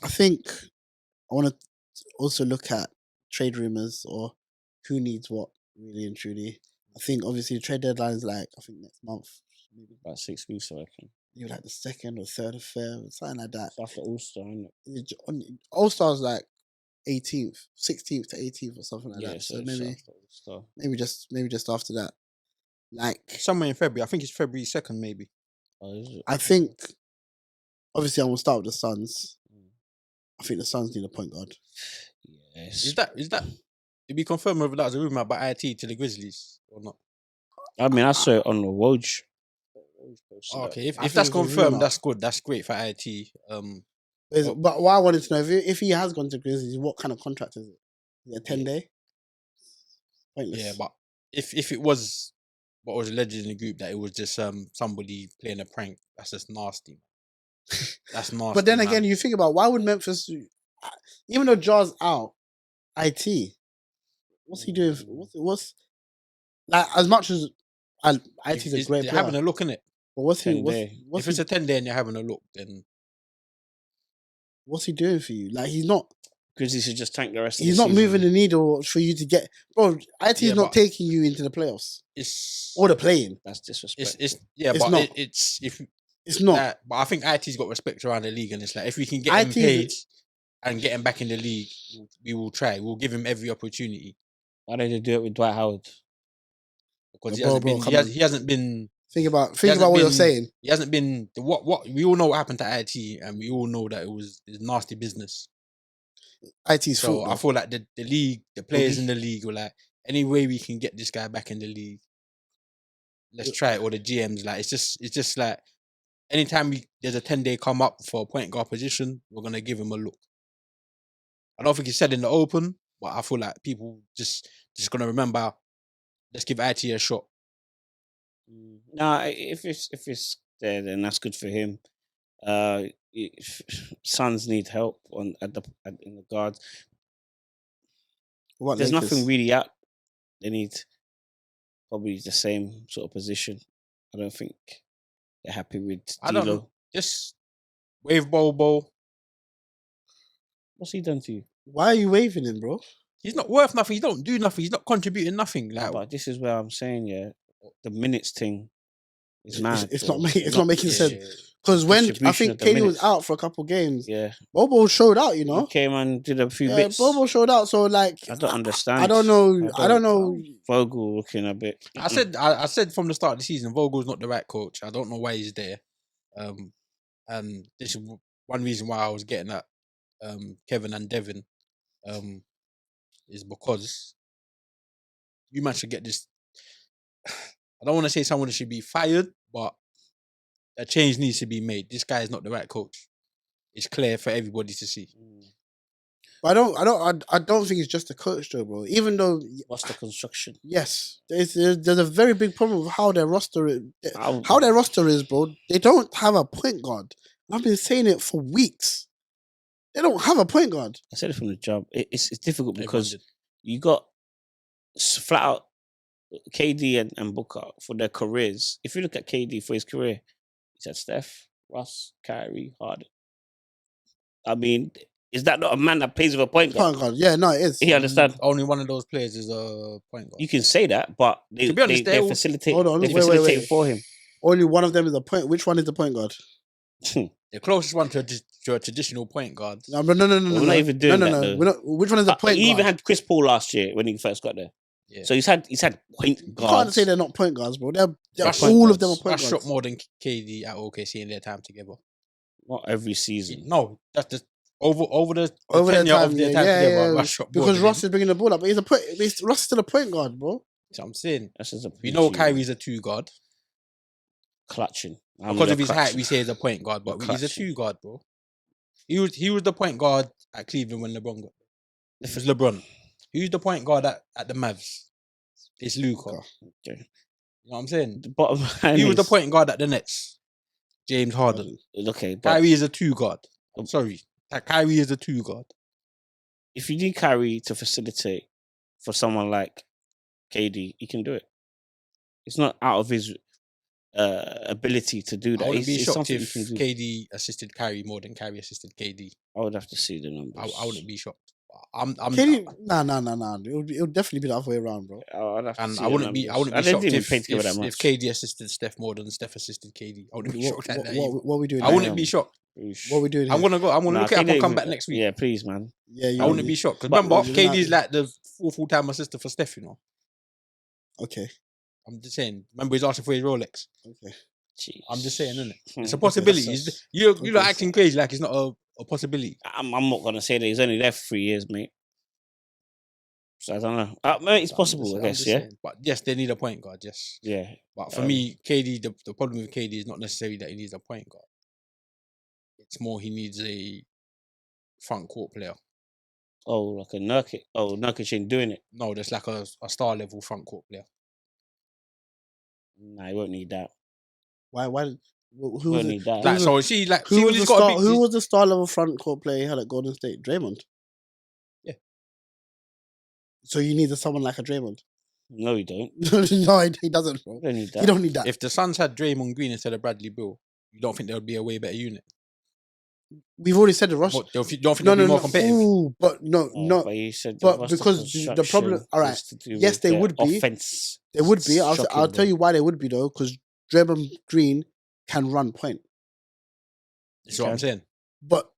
think I want to also look at trade rumors or who needs what, really and truly. I think obviously the trade deadline is like, I think next month, maybe about 6 weeks, I reckon. Maybe like the 2nd or 3rd of Feb, something like that. It's after All-Star, isn't it? All-Star's like 18th, 16th to 18th or something like that. So maybe just after that. Like somewhere in February. I think it's February 2nd, maybe. I think obviously I'm gonna start with the Suns. I think the Suns need a point guard. Yes. Is that to be confirmed whether that was a rumor about IT to the Grizzlies or not? I mean, I saw it on the Woj. Okay, if that's confirmed, that's good. That's great for IT. But what I wanted to know, if he has gone to Grizzlies, what kind of contract is it? Is it a 10-day? Pointless. Yeah, but if it was but it was alleged in the group that it was just somebody playing a prank. That's just nasty. That's nasty. But then man. again, you think about why would Memphis, even though Jar's out, IT, what's he doing? What's like as much as IT's a great they're player, having a look in it. but what's he? 10 day. What's If it's he? a 10-day and you're having a look, then What's he doing for you? Like he's not. Because he should just tank the rest of He's the not season. moving the needle for you to get, bro. IT Yeah, is not but- taking you into the playoffs it's or the playing. That's disrespect. it's It's but not. it's if It's not. that, but I think IT's got respect around the league, and it's like if we can get him IT's paid and get him back in the league, we will try. We'll give him every opportunity Why did they do it with Dwight Howard? because Bro, come on. he hasn't been. Think about hasn't what you're been- saying. He hasn't been what we all know what happened to IT, and we all know that it's nasty business. IT's So fault. I feel like the league, the players in the league were like, any way we can get this guy back in the league, let's try it. Or the GMs, like it's just like anytime there's a 10-day come up for a point guard position, we're gonna give him a look. I don't think he said in the open, but I feel like people just gonna remember. Let's give IT a shot. Nah, if it's there, then that's good for him. Suns need help in the guards. What There's Lakers? nothing really out. They need probably the same sort of position. I don't think they're happy with I don't D'Lo. know. Just wave Bobo. What's he done to you? Why are you waving him, bro? He's not worth nothing. He don't do nothing. He's not contributing nothing. Like But this is where I'm saying, yeah, the minutes thing is mad. It's bro. not making. It's not making yeah, sense. Because when I Distribution think of the Katie was minutes. out for a couple games, Yeah, Bobo showed out. You he know, came and did a few yeah, bits. Bobo showed out. So like, I don't understand. I don't know. I don't know. Vogel looking a bit. I said from the start of the season, Vogel's not the right coach. I don't know why he's there. And this is one reason why I was getting at Kevin and Devin is because you man should get this. I don't want to say someone should be fired, but a change needs to be made. This guy is not the right coach. It's clear for everybody to see. But I don't think it's just the coach though, bro. Even though What's the construction? yes, there's a very big problem with how their roster is. How- How their roster is, bro. They don't have a point guard. I've been saying it for weeks. They don't have a point guard. I said it from the job. It's difficult Everyone because did. you got flat out KD and Booker for their careers. If you look at KD for his career, he's had Steph, Russ, Kyrie, Harden. I mean, is that not a man that plays with a point guard? Point guard. Yeah, no, it is. You understand? Only one of those players is a point guard. You can say that, but they, To be honest, they they're all- facilitate. Hold on, they wait, wait, facilitate wait. for him. Only one of them is a point. Which one is the point guard? The closest one to a traditional point guard. No. We're not even doing that, though. We're not, which one is the point He guard? even had Chris Paul last year when he first got there. Yeah. So he's had point You can't guards. say they're not point guards, bro. They're Russ- all of them are point Russ guards. shot more than KD at OKC in their time together. Not every season. No, that's just over the Over their tenure time, of their yeah, time yeah, together. yeah. Russ shot more Because than Ross him. is bringing the ball up, but Ross is still a point guard, bro. That's what I'm saying. That's just a We know PG, Kyrie's a 2 guard. clutching. Because of his height, we say he's a point guard, but You're he's a clutching. 2 guard, bro. He was the point guard at Cleveland when LeBron got there. If it's LeBron, who's the point guard at the Mavs? It's Luka. Okay. Okay. You know what I'm saying? The bottom line He was the is- point guard at the Nets. James Harden. Okay, but Kyrie is a 2 guard. I'm sorry. Kyrie is a 2 guard. if you need Kyrie to facilitate for someone like KD, he can do it. It's not out of his ability to do that. I wouldn't be It's shocked something if he can do. KD assisted Kyrie more than Kyrie assisted KD. I would have to see the numbers. I wouldn't be shocked. I'm Nah. It would definitely be the other way around, bro. I'd have to and see I the wouldn't be numbers. shocked didn't even if, play together that if, much. if KD assisted Steph more than Steph assisted KD. I wouldn't be shocked at that. either. What are we doing? I here? wouldn't be shocked. What are we doing? I'm here? gonna look it up and come back next week. Yeah, please, man. Yeah, I wouldn't be shocked. Because But- remember, You're not- KD is like the full-time assistant for Steph, you know. Okay. I'm just saying. Remember, he's asking for his Rolex. Okay. Jeez. I'm just saying, isn't it? It's a Hmm. possibility. that's- You're okay, not acting crazy like it's not a possibility. I'm not gonna say that he's only there for 3 years, mate. So I don't know. Mate, it's I'm possible, just- I I'm guess. just Yeah, saying. But yes, they need a point guard, yes. yeah. But for me, KD, the problem with KD is not necessarily that he needs a point guard. It's more he needs a front court player. Oh, like a Nurkic. Oh, Nurkic ain't doing it. No, there's like a star level front court player. Nah, he won't need that. Why? Who Won't was it? need that. Like, was so see, like, Who see when was the he's got a star? big. Who was the star level front court player he had at Golden State? Draymond. Yeah. So you need someone like a Draymond. No, you don't. No, he doesn't. Bro. You don't need that. You don't need that. If the Suns had Draymond Green instead of Bradley Beal, you don't think there would be a way better unit? We've already said the roster. What, don't think they'll be more competitive? Ooh, but no. But you said but roster because the problem- construction all right, is to do yes, with they their would be. offense. They would be. I'll Shocking, tell you why they would be though, because Draymond Green can run point, That's what I'm saying. but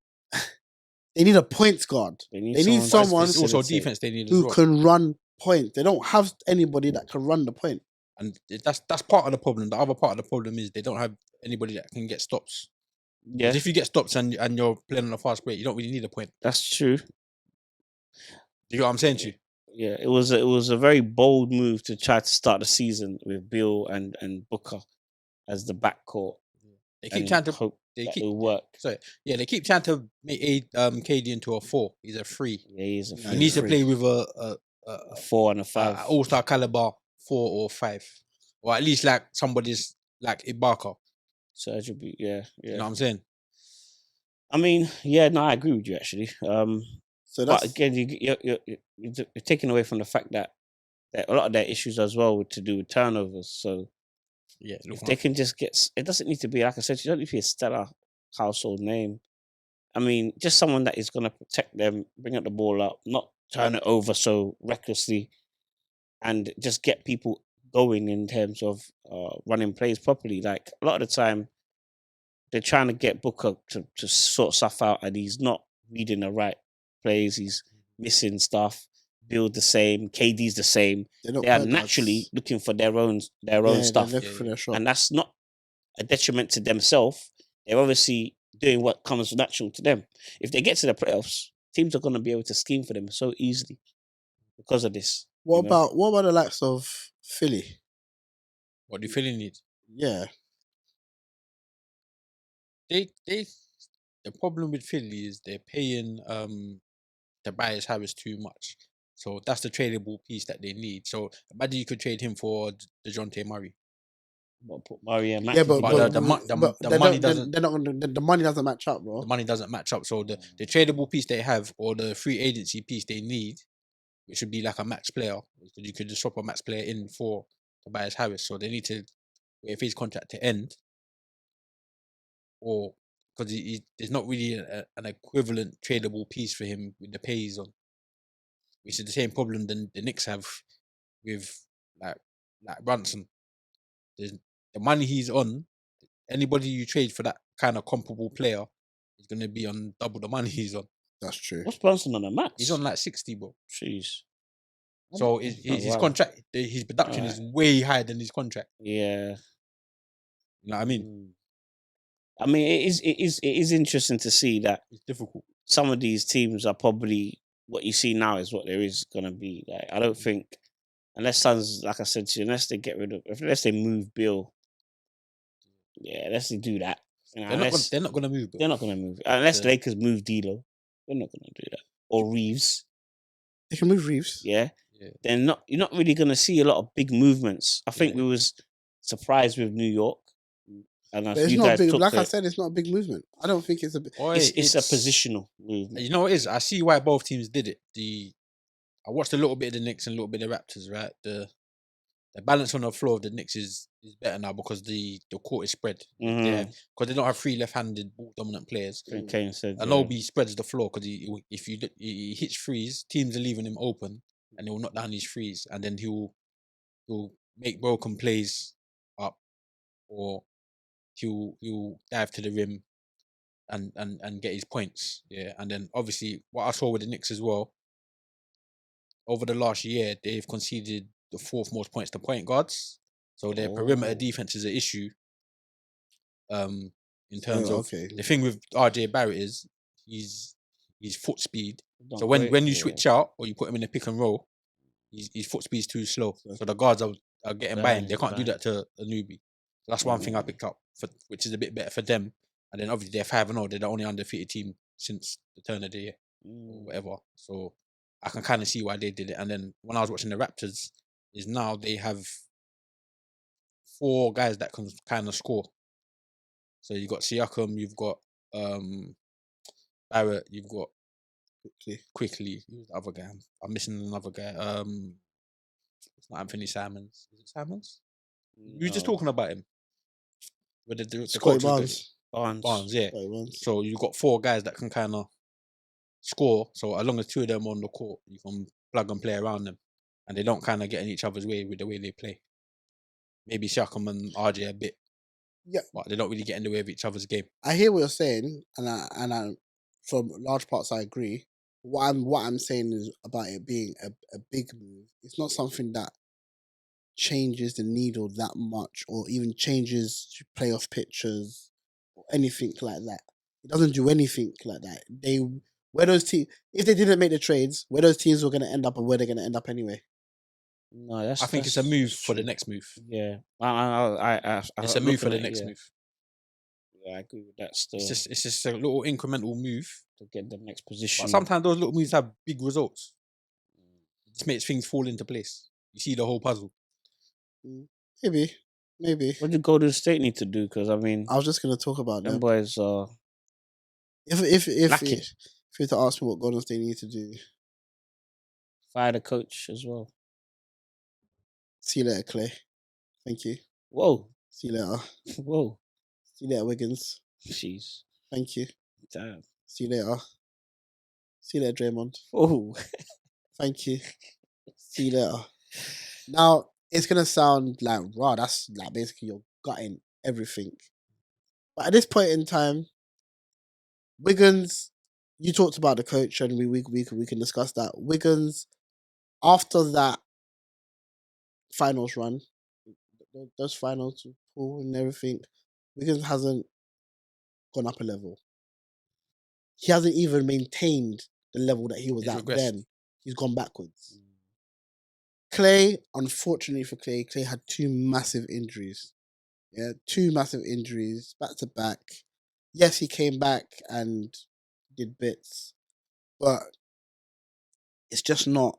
they need a points guard. They need They need But someone it's also facilitate. defense they need as who well. can run point. They don't have anybody that can run the point. And that's part of the problem. The other part of the problem is they don't have anybody that can get stops. Yeah, Because if you get stops and you're playing on a fast break, you don't really need a point. that's true. You know what I'm saying to you? Yeah, it was a very bold move to try to start the season with Bill and Booker as the backcourt. They keep and trying to. hope They that keep. it'll work. Sorry, yeah, they keep trying to make KD into a 4. He's a 3. Yeah, he is a Yeah, He free. needs to free. play with A 4 and a 5. all-star caliber 4 or 5, or at least like somebody's like Ibaka. So it should be, yeah. You know what I'm saying? I mean, yeah, no, I agree with you actually. So But that's again, you're taking away from the fact that a lot of their issues as well to do with turnovers. So Yeah. if they can just it doesn't need to be, like I said, you don't need to be a stellar household name. I mean, just someone that is going to protect them, bring up the ball up, not turn it over so recklessly, and just get people going in terms of running plays properly. Like a lot of the time, they're trying to get Booker to sort stuff out, and he's not reading the right plays. He's missing stuff. Build the same. KD's the same. they're not They are point guards. naturally looking for their own Yeah, stuff, they're looking for their shot. and that's not a detriment to themselves. They're obviously doing what comes natural to them. If they get to the playoffs, teams are going to be able to scheme for them so easily because of this. What you know? about the likes of Philly? What do you feel need? Yeah, They the problem with Philly is they're paying Tobias Harris too much. So that's the tradable piece that they need. So imagine you could trade him for DeJounte Murray. But put Murray and yeah, Maxey but together. the money doesn't. They're not gonna. The money doesn't match up, bro. The money doesn't match up. So the tradable piece they have, or the free agency piece they need, which would be like a max player, because you could just swap a max player in for Tobias Harris. So they need to wait for his contract to end, or because there's not really an equivalent tradable piece for him with the pay he's on, which is the same problem than the Knicks have with like Brunson. There's the money he's on. Anybody you trade for that kind of comparable player is going to be on double the money he's on. That's true. What's Brunson on the max? He's on like 60, bro. Jeez. So Oh, his wow. contract, his production is way higher than his contract. Yeah. You know what I mean? I mean, it is interesting to see that It's difficult. some of these teams are probably what you see now is what there is gonna be. Like, I don't think unless Suns, like I said to you, unless they move Bill, yeah, unless they do that. You know, They're not gonna move. Bro. they're not gonna move unless Yeah. Lakers move D'Lo. They're not gonna do that. Or Reeves, They can move Reeves. yeah. Yeah. You're not really gonna see a lot of big movements. I think Yeah. we was surprised with New York. And But it's you not guys big. took Like I it. said, it's not a big movement. I don't think it's a. Boy, It's a positional movement. You know what it is? I see why both teams did it. I watched a little bit of the Knicks and a little bit of the Raptors, right? The balance on the floor of the Knicks is better now because the court is spread. Mhm. Because they don't have 3 left-handed ball dominant players. I think Kane said. And yeah. Obi spreads the floor because if he hits threes, teams are leaving him open and he will knock down his threes, and then he'll make broken plays up, or he'll dive to the rim and get his points. Yeah, and then obviously what I saw with the Knicks as well, over the last year they've conceded the 4th most points to point guards, so their perimeter Oh. defense is an issue. In terms of okay. the thing with RJ Barrett is his foot speed. Not So when great, you yeah. switch out or you put him in a pick and roll, his foot speed is too slow. So the guards are getting by him. They can't do that to a newbie. So that's one thing I picked up, which is a bit better for them. And then obviously they're 5-0. They're the only undefeated team since the turn of the year or whatever. So I can kind of see why they did it. And then when I was watching the Raptors, is now they have 4 guys that can kind of score. So you've got Siakam, you've got Barrett, you've got quickly. Who's the other guy? I'm missing another guy. It's not Anthony Simons. Is it Simons? We were just No. talking about him. Where the Scotty coach was good. Barnes. Barnes, yeah. Scotty Barnes. So you've got 4 guys that can kind of score. So as long as 2 of them are on the court, you can plug and play around them, and they don't kind of get in each other's way with the way they play. Maybe Siakam and RJ a bit, Yeah, but they don't really get in the way of each other's game. I hear what you're saying, and I from large parts I agree. What I'm saying is about it being a big move. It's not something that changes the needle that much, or even changes playoff pictures or anything like that. It doesn't do anything like that. Where those teams, if they didn't make the trades, where those teams were going to end up and where they're going to end up anyway. No, that's. I think it's a move for the true. next move. Yeah, It's a move for the next move. Yeah, I agree with that. Still, It's just a little incremental move. to get the next position. But sometimes those little moves have big results. It just makes things fall into place. You see the whole puzzle. Maybe. What did Golden State need to do? Because I mean, I was just going to talk about them them. boys are. If lacking. you were to ask me what Golden State need to do, Fire the coach as well. see you later, Clay. Thank you. Whoa, See you later. whoa, See you later, Wiggins. jeez, Thank you. damn. See you later. See you later, Draymond. Oh, Thank you. See you later. Now, it's going to sound like, raw, that's like basically you're gutting everything. But at this point in time, Wiggins, you talked about the coach, and we can discuss that. Wiggins, after that finals run, those finals with Paul and everything, Wiggins hasn't gone up a level. He hasn't even maintained the level that he was He's at regressed. then. He's gone backwards. Clay, unfortunately for Clay had 2 massive injuries. Yeah, 2 massive injuries back to back. Yes, he came back and did bits, but it's just not.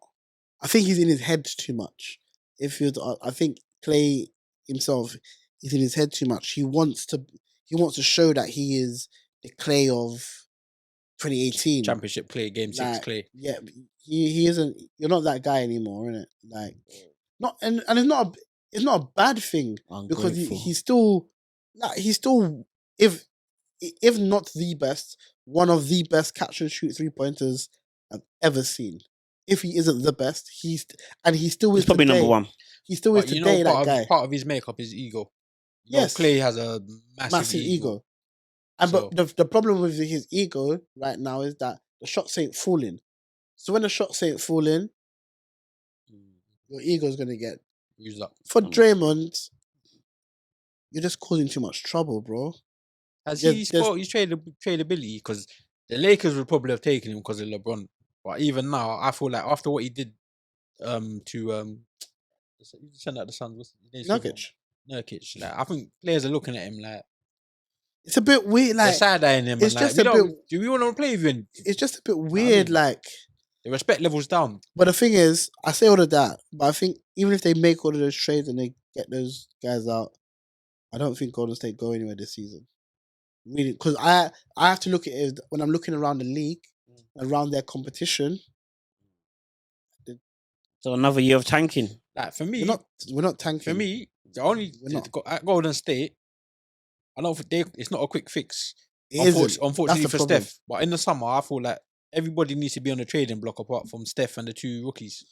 I think he's in his head too much. I think Clay himself is in his head too much. He wants to show that he is the Clay of 2018 Championship Clay, Game 6 Like, Clay. Yeah, he isn't. You're not that guy anymore, innit? Like, not and it's not a bad thing because ungrateful. he's still if not the best, one of the best catch and shoot 3-pointers I've ever seen. If he isn't the best, he still is He's probably today. number 1. He still is But you today know, that guy. part of his makeup is ego. You know, Yes. Clay has a massive ego. So- But the problem with his ego right now is that the shots ain't falling. So when the shots ain't falling, your ego's gonna get Used up. for Draymond. You're just causing too much trouble, bro. Has Yeah, he there's- spoiled his tradability? Because the Lakers would probably have taken him because of LeBron. But even now, I feel like after what he did to send out the Suns, what's his name? Nurkic. Like, I think players are looking at him like It's a bit weird. they're Like side-eyeing him. it's And like, just a bit- do we want to play with him? it's just a bit weird. mean? Like, The respect level's down. but the thing is, I say all of that, but I think even if they make all of those trades and they get those guys out, I don't think Golden State go anywhere this season. Really, because I have to look at it when I'm looking around the league, around their competition. So another year of tanking. Like for me, We're not tanking. for me, the only We're not. at Golden State, I don't think it's not a quick fix. It isn't. Unfortunately That's the for problem. Steph, but in the summer, I feel like everybody needs to be on the trading block apart from Steph and the 2 rookies.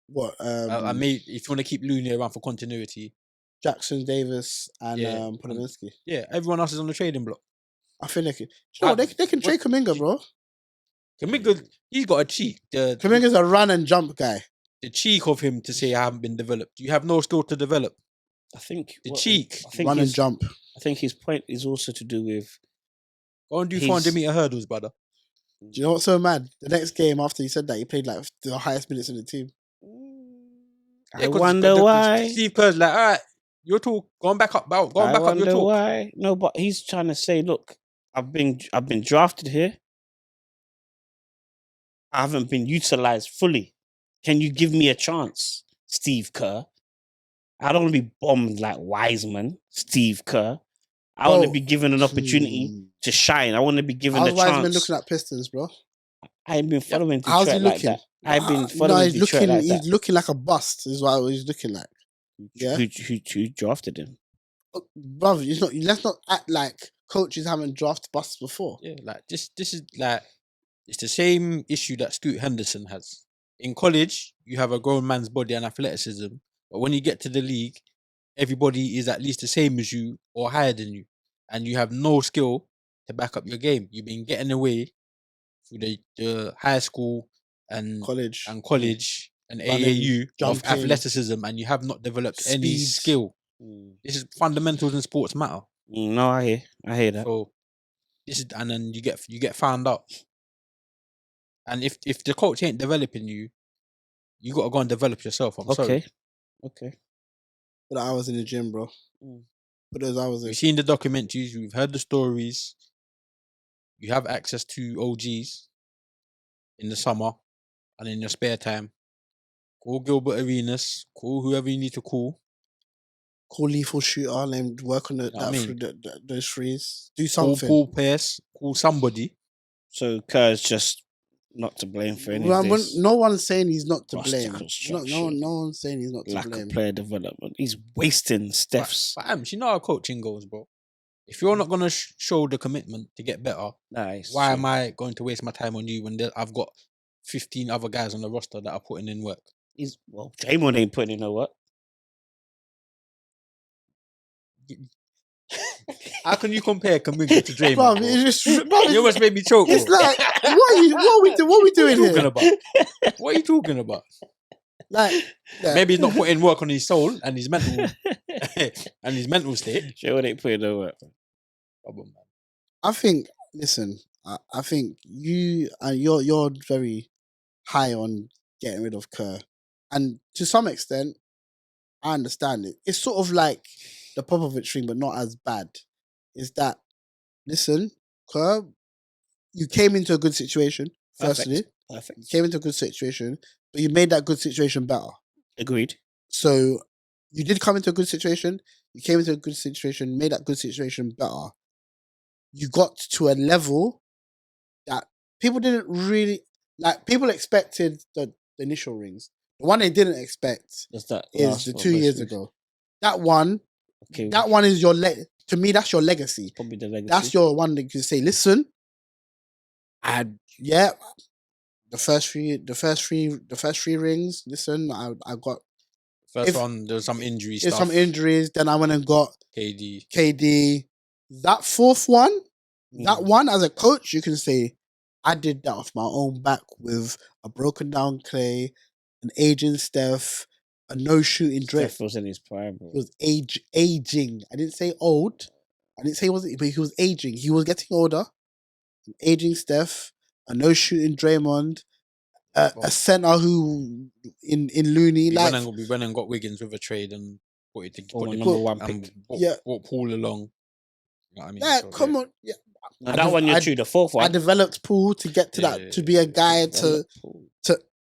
What? I made if you want to keep Looney around for continuity, Jackson Davis and Yeah, Podominski. yeah, everyone else is on the trading block. I feel like they can trade Kuminga, bro. Kaminga, he's got a cheek. Kuminga's a run and jump guy. The cheek of him to say I haven't been developed. You have no skill to develop. I think The cheek. I think Run and his, jump. I think his point is also to do with Go and do He's- 400 meter hurdles, brother. Do you know what's so mad? The next game after he said that, he played like the highest minutes in the team. I wonder why. Steve Kerr's like, all right, you're too going back up, going I back up your wonder talk. why. No, but he's trying to say, look, I've been drafted here. I haven't been utilized fully. Can you give me a chance, Steve Kerr? I don't want to be bombed like Wiseman, Steve Kerr. I want to Bro, be given an opportunity to shine. I want to be given a How's Wiseman chance. looking at Pistons, bro? I ain't been following How's he Detroit like looking? that. I've been No, following he's Detroit looking. like that. He's looking like a bust. Is what he's looking like. Yeah, Who drafted him? brother. It's not. Let's not act like coaches haven't drafted busts before. Yeah, like this is like it's the same issue that Scoot Henderson has. In college, you have a grown man's body and athleticism, but when you get to the league, everybody is at least the same as you or higher than you, and you have no skill to back up your game. You've been getting away through the high school and College. college and Running, AAU of jumping, athleticism, and you have not developed any speed. skill. This is fundamentals in sports matter. No, I hear that. So this is, and then you get found out. And if the coach ain't developing you, you got to go and develop yourself. I'm sorry. Okay. Put the hours in the gym, bro. Put those hours in. You've seen the documentaries. You've heard the stories. You have access to OGs in the summer and in your spare time. Call Gilbert Arenas. Call whoever you need to call. Call lethal shooter. Let him work on those threes. Do Call something. Paul Pierce. Call somebody. So Kerr's just not to blame for any Well, of this. no one's saying he's not to Roster blame. construction. No one's saying he's not to Lack blame. of player development. He's wasting Steph's. But you know how coaching goes, bro. If you're not gonna show the commitment to get better, why am I going to waste my time on you when I've got 15 other guys on the roster that are putting in work? Draymond ain't putting in no work. How can you compare Kaminga to Draymond? Bro, Bro? it's just, You almost made me choke. it's bro. like, what are we doing What are you talking here? about? What are you talking about? Like, yeah. Maybe he's not putting work on his soul and his mental and his mental state. Draymond ain't putting no work. I think. Listen, I think you're very high on getting rid of Kerr, and to some extent, I understand it. It's sort of like the Popovich thing, but not as bad. Is that listen, Kerr, you came into a good situation. Firstly, Perfect. you came into a good situation, but you made that good situation better. Agreed. So you did come into a good situation. You came into a good situation, made that good situation better. You got to a level that people didn't really like. People expected the initial rings. The one they didn't expect is the 2 years ago. That one, that one is your to me. That's your legacy. Probably the legacy. That's your one that you can say. Listen, the first three rings. Listen, I got first one. There was some injuries. There's some injuries. Then I went and got KD. That fourth one, that one as a coach, you can say, I did that off my own back with a broken down Clay, an aging Steph, a no shooting Drake. Steph was in his prime, bro. He was aging. I didn't say old. I didn't say he wasn't, but he was aging. He was getting older. An aging Steph, a no shooting Draymond, a center who in Looney. We went and got Wiggins with a trade and put it to put number one pick. Brought Paul along. You know what I mean? Yeah, So, come on. Yeah. Now that one you're true, the fourth one. I developed Paul to get to that, to be a guy to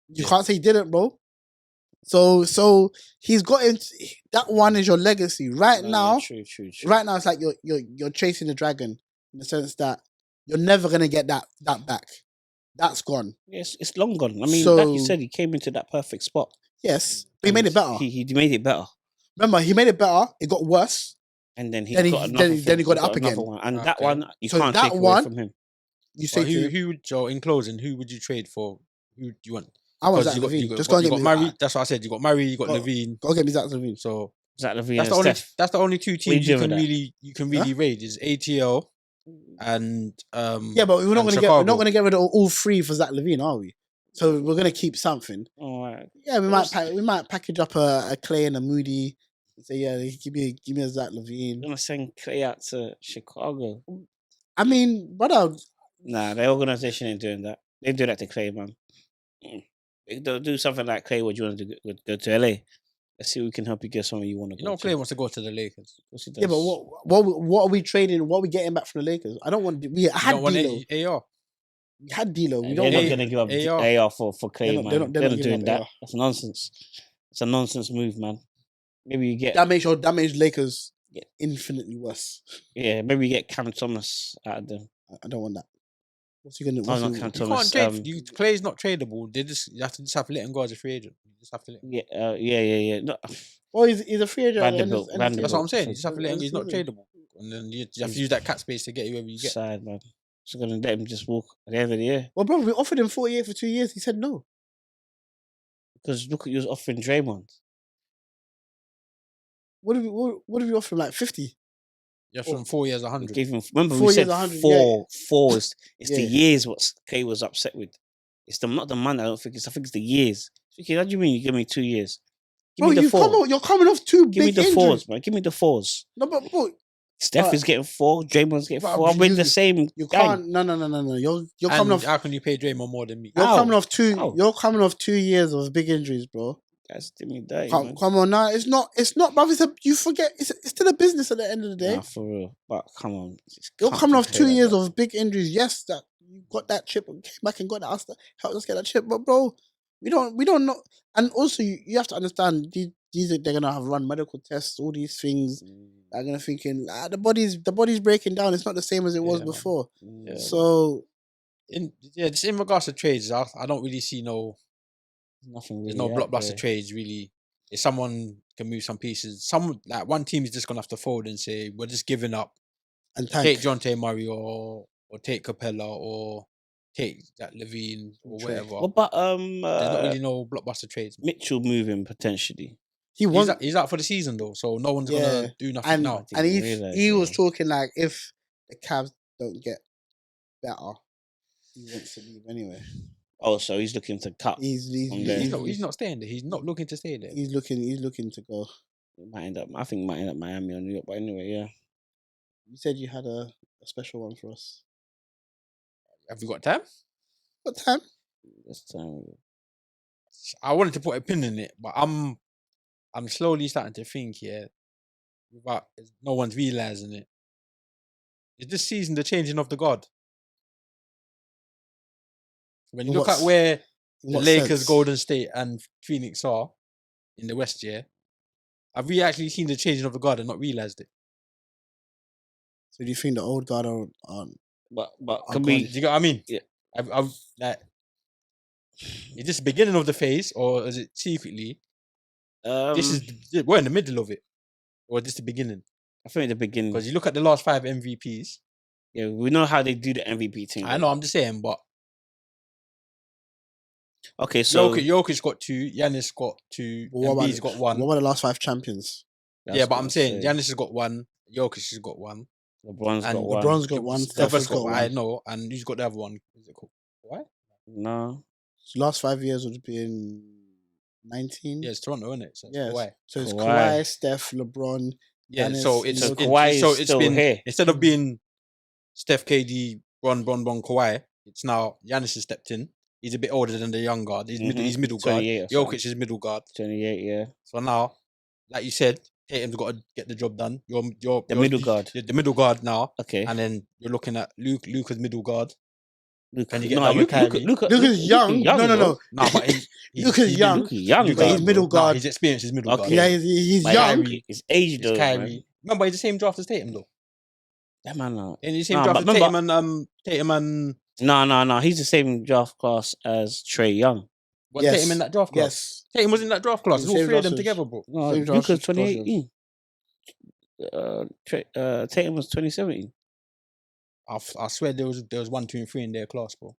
you can't say he didn't, bro. So he's got into that one is your legacy. Right now, True. Right now it's like you're chasing the dragon in the sense that you're never gonna get that back. That's gone. Yes, it's long gone. I mean, like you said, he came into that perfect spot. Yes, but he made it better. He made it better. Remember, he made it better. It got worse. And then he got it up again. And that one, you So can't that take away one, from him. You say in closing, who would you trade for? Who do you want? I want Zach Levine. Just go and get me Murray. That's what I said. You got Murray. You got Levine. Go get me Zach Levine. So Zach Levine. That's the only two teams you can really raid is ATL and yeah, but we're not going to get rid of all three for Zach Levine, are we? So we're going to keep something. All right. Yeah, we might package up a Clay and a Moody. And say give me a Zach Levine. I'm gonna send Clay out to Chicago. I mean, brother. Nah, the organization ain't doing that. They do that to Clay, man. They'll do something like Clay. What you want to do? Go to LA. Let's see if we can help you get somewhere you want to go. Clay wants to go to the Lakers. Yeah, but what are we trading? What are we getting back from the Lakers? I don't want. We had D'Lo. AR. We had D'Lo. We They're don't. not gonna give up AR for Clay, man. They're not doing that. That's nonsense. It's a nonsense move, man. Maybe you get That makes Lakers Yeah. infinitely worse. maybe you get Cam Thomas out of them. I don't want that. What's he gonna? Oh, What's not he, Cam You Thomas. can't trade. Clay's not tradable. You have to let him go as a free agent. You just have to let him. Yeah. No, oh, he's a free agent. at the end of- Vanderbilt, end of the That's what season. I'm saying. You just have to let him. End of He's not season. tradable, and then you have to He's- use that cap space to get whoever you get. sad, man. So gonna let him just walk at the end of the year Well, bro, we offered him 48 for 2 years. He said no. because look at you was offering Draymond. What did we offer him? Like 50? You have to 4 years, We 100. gave him. Remember, 4 we said years, 100, four. It's the Yeah. years what Kay was upset with. It's not the money. I think it's the years. Okay, what do you mean? You give me 2 years? Give Bro, me the you're four. coming off 2 Give me big the injuries. fours, man. Give me the fours. No, but bro, Steph is getting 4. Draymond's getting But 4. I'm with the you- same. you gang. can't. No. You're coming And off. how can you pay Draymond more than me? You're How? coming off 2. How? You're coming off 2 years of big injuries, bro. Guys, did me dirty, Come, man. come on now. It's not, bro. You forget. It's still a business at the end of the day. Nah, for real. But come on, just You're can't coming be off playing 2 like years that. of big injuries. Yes, that you got that chip and came back and got that. Helped us get that chip, but bro, we don't know. And also, you have to understand these they're gonna have run medical tests, all these things. They're gonna thinking the body's breaking down. It's not the same as it was Yeah, man. before. Yeah, So Just in regards to trades, I don't really see nothing there's really no out blockbuster there. trades really. If someone can move some pieces, some like one team is just gonna have to fold and say we're just giving up. and tank. Take Jonte Murray or take Capella or take that Levine or Trey. whatever. What about There's not really no blockbuster trades. Mitchell moving potentially? He's out for the season though, so no one's Yeah, gonna do nothing and now. and didn't realise, he was yeah. talking like if the Cavs don't get better, he wants to leave anyway. Oh, so he's looking to cut. He's On there. He's not staying there. He's not looking to stay there. He's looking to go. It might end up. I think it might end up Miami or New York. But anyway, yeah. You said you had a special one for us. Have we got time? What time? This time. I wanted to put a pin in it, but I'm slowly starting to think here, without no one's realizing it. Is this season the changing of the guard? When you look at where the Lakers, Golden State, and Phoenix are in the West, yeah, have we actually seen the changing of the guard and not realized it? So do you think the old guard are But I'm can Do we? you get what I mean? Yeah. I've like, is this the beginning of the phase or is it secretly? We're in the middle of it, or this the beginning? I think at the beginning. Because you look at the last 5 MVPs. Yeah, we know how they do the MVP thing. I know, I'm just saying, but Okay, so Jokic got 2, Giannis got 2, Embiid's got 1. What about the last 5 champions? Yeah, but I'm saying Giannis has got 1, Jokic has got 1. LeBron's and got 1. LeBron's got 1. Steph has got 1. I know, and who's got the other one? Is it called? Why? No. So last 5 years would have been 19. Yeah, it's Toronto, isn't it? So Yes. why? So it's Kawhi. Kawhi, Steph, LeBron. Yeah, Giannis, so it's So Jokic. Kawhi is so it's still been here. instead of being Steph, KD, Bron, Kawhi, it's now Giannis has stepped in. He's a bit older than the young guard. He's middle guard. 28 or something. Jokic is middle guard. 28, yeah. So now, like you said, Tatum's got to get the job done. You're The middle guard. The middle guard now, Okay. and then you're looking at Luca's middle guard. Luka, Can you get that with Kyrie? Luka's young. No. No, but Luka's young. Luka's young, middle but he's guard, middle bro. Nah, guard. his experience is middle Okay. guard. Yeah, he's But young. Kyrie, His age though, It's Kyrie. man. Remember, he's the same draft as Tatum, though. That man, In the same Nah, draft as but Tatum and no. He's the same draft class as Trey Young. what Yes. Tatum in that draft class? Yes. Tatum was in that draft class. He's It's all same 3 of them draft as- together, bro. No, Same draft Luka's as 2018. Tatum was 2017. I swear there was 1, 2, and 3 in their class, bro.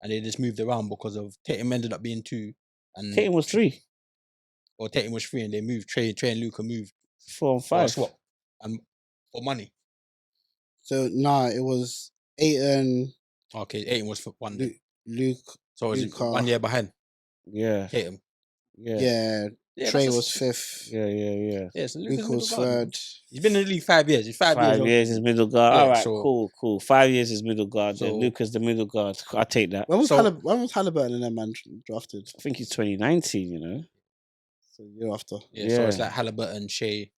And they just moved around because of Tatum ended up being 2, and Tatum was 3, or Tatum was 3, and they moved. Trey and Luca moved 4, and for a 5. swap and for money. So it was Aiton, Okay, Tatum was for 1. Luke. So it was Luka. 1 year behind Yeah, Tatum. yeah, Yeah, Trey was 5th. yeah. Yeah, so Luke was 3rd. He's been in the league 5 years. He's 5 years. 5 years is middle guard. Yeah, All right, so- cool. 5 years is middle guard. Then So- Luka's the middle guard. I take that. When was So- Halliburton and that man drafted? I think he's 2019. You know, So the year after. Yeah, so it's Yeah. like Halliburton, Shea.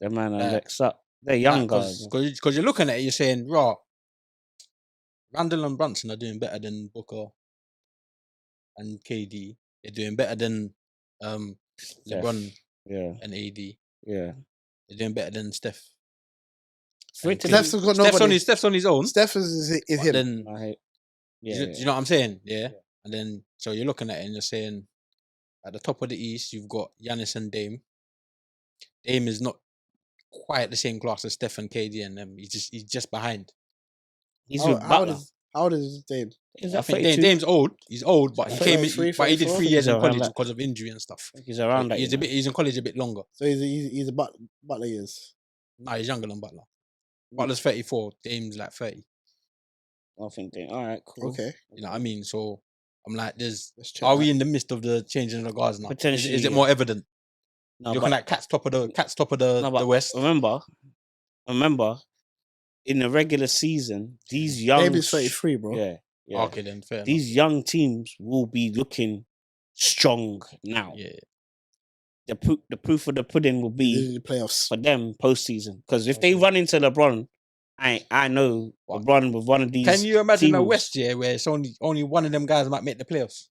that man Yeah. Alex up. They're young guys. Because you're looking at it, you're saying, raw. Randall and Brunson are doing better than Booker and KD. They're doing better than LeBron Yeah. and AD. Yeah. They're doing better than Steph. For it to Steph's be- got nobody. Steph's on his own. Steph is but him. then, I- do yeah. you know what I'm saying? Yeah. And then, so you're looking at it and you're saying, at the top of the East, you've got Giannis and Dame. Dame is not quite the same class as Steph and KD and them. He's just behind. He's How, with how Butler. old is Dame? Is I that think 32? Dame's old. He's old, but he came in, 33, but he did 34? 3 years He's in around college that. because of injury and stuff. He's around that. He's you know. he's in college a bit longer. So he's a Butler years. Nah, he's younger than Butler. Butler's 34. Dame's like 30. I think they. All right, cool. Okay, You know what I mean? So I'm like, let's check. are that. we in the midst of the changing of the guards now? Potentially, Is it yeah. more evident? No, You're looking but, at Cat's top of the no, but the West. Remember, in the regular season, these young Dame is 33, bro. Yeah. Okay, then fair These young teams will be looking strong now. enough. Yeah. The proof of the pudding will be In the playoffs. for them postseason. Because if they run into LeBron, I know What? LeBron with one of these. Can you imagine a T-Wolves. West year where it's only one of them guys might make the playoffs?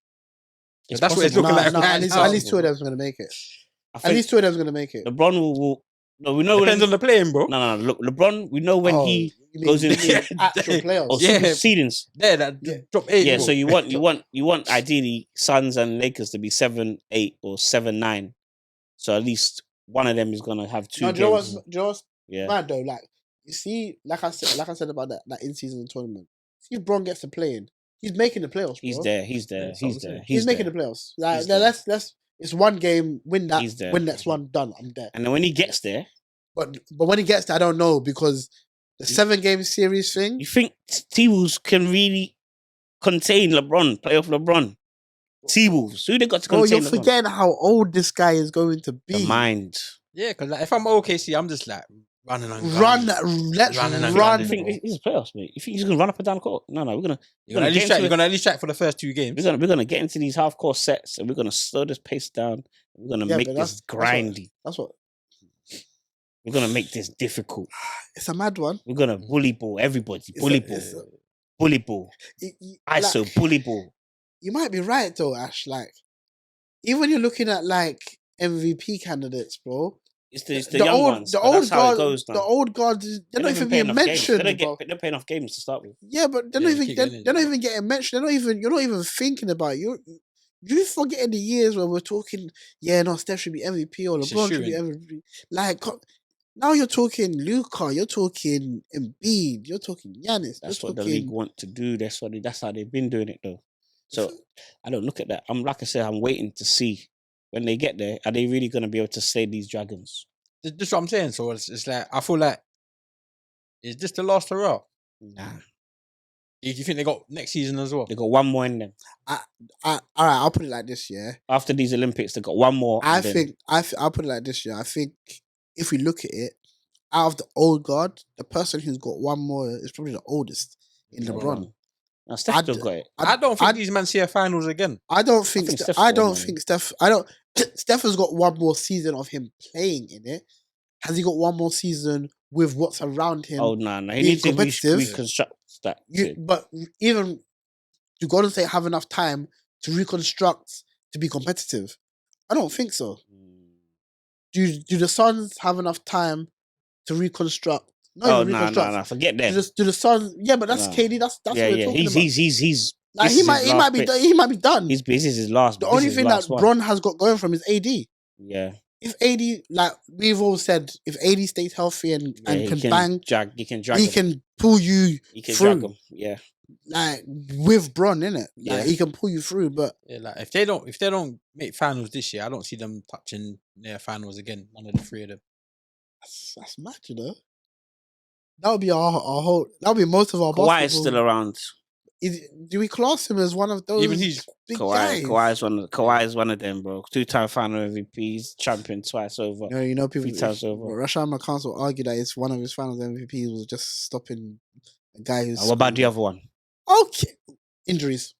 It's That's what it's possible. looking like. No, right at now. least two of them's gonna make it. I At think least two of them's gonna make it. LeBron will. No, we know Depends on the playing, bro. No. Look, LeBron. We know when he you mean goes in the actual Yeah. playoffs. or Yeah. seedings. There, that Yeah. drop 8. Yeah, bro. so you want ideally Suns and Lakers to be 7-8 or 7-9. So at least one of them is gonna have two No, do you know games. what's Yeah, mad though? Like you see, like I said about that in-season tournament. See if Bron gets to playing, he's making the playoffs. Bro. he's there. He's there. That's what He's I'm there. saying. He's making there. the playoffs. Like He's there. let's. It's one game. Win that. He's there. Win next one. Done. I'm there. And then when he gets there, But when he gets there, I don't know because the 7-game series thing. you think T-Wolves can really contain LeBron, play off LeBron? T-Wolves, who they got to Bro, contain? you're LeBron? forgetting how old this guy is going to be. The mind. Yeah, because like, if I'm OKC, I'm just like running and Run, gunning. let's Running and run. You gunning. think this is playoffs, mate? You think he's gonna run up and down the court? No, we're gonna You're gonna at least try for the first 2 games. we're gonna get into these half court sets and we're gonna slow this pace down. We're gonna Yeah, make but this that's what- grindy. That's what. We're gonna make this difficult. It's a mad one. We're gonna bully ball everybody. It's Bully a- ball. it's a- Bully ball. ISO Like, bully ball. you might be right though, Ash. Like, even when you're looking at like MVP candidates, bro. It's the young ones. The but old that's how guard, it goes now. the old guards, they're not even playing being enough games. mentioned. They bro. don't play enough games to start with. Yeah, but they're Yeah, not you even keep they're, getting it, they're not yeah. even getting mentioned. You're not even thinking about it. You forgetting the years where we're talking. Yeah, no, Steph should be MVP or It's a LeBron should be shoo-in. MVP. Like now you're talking Luka, you're talking Embiid, you're talking Giannis. That's you're what the talking, league want to do. That's how they've been doing it though. So I don't look at that. I'm like I said, I'm waiting to see when they get there. Are they really gonna be able to slay these dragons? That's what I'm saying. So it's like I feel like it's just the last hurrah. Nah, Mm. You think they got next season as well? they got one more in them. all right, I'll put it like this. Yeah, After these Olympics, they got one more. I and then- think I'll put it like this. Yeah, I think if we look at it, out of the old guard, the person who's got one more is probably the oldest in LeBron. Now Steph I'd- still got it. I don't think I'd- these men see a finals again. I don't think. think Ste- Steph's I got don't one, think Steph. I don't. Steph has got one more season of him playing in it. Has he got one more season with what's around him? Oh no, he being needs to competitive. reconstruct that. But even do Golden State have enough time to reconstruct to be competitive? I don't think so. Do the Suns have enough time to reconstruct? Not Oh even no, reconstruct. forget that. Do the Suns? Yeah, but that's No. KD. That's what we're talking about. He's Like this he is might his he last might be bit. done. He might be done. This is his last. The this only is his thing that last one. Bron has got going from is AD. Yeah, If AD, like we've all said, if AD stays healthy and he can bang, drag. He can drag. he him. can pull you He can through. drag him. Yeah, like with Bron, innit? Yeah. Like he can pull you through. But Yeah, like if they don't make finals this year, I don't see them touching their finals again. One of the 3 of them. that's mad, you know. That would be our whole. That would be most of our Kawhi is basketball. still around. Do we class him as one of those? Even he's big guys. Kawhi is one of them, bro. 2-time final MVP. He's champion twice over. You know, people. 3 times over. Rashan McCants will argue that it's one of his finals MVPs was just stopping a guy who's. And what about the other one? Okay, injuries.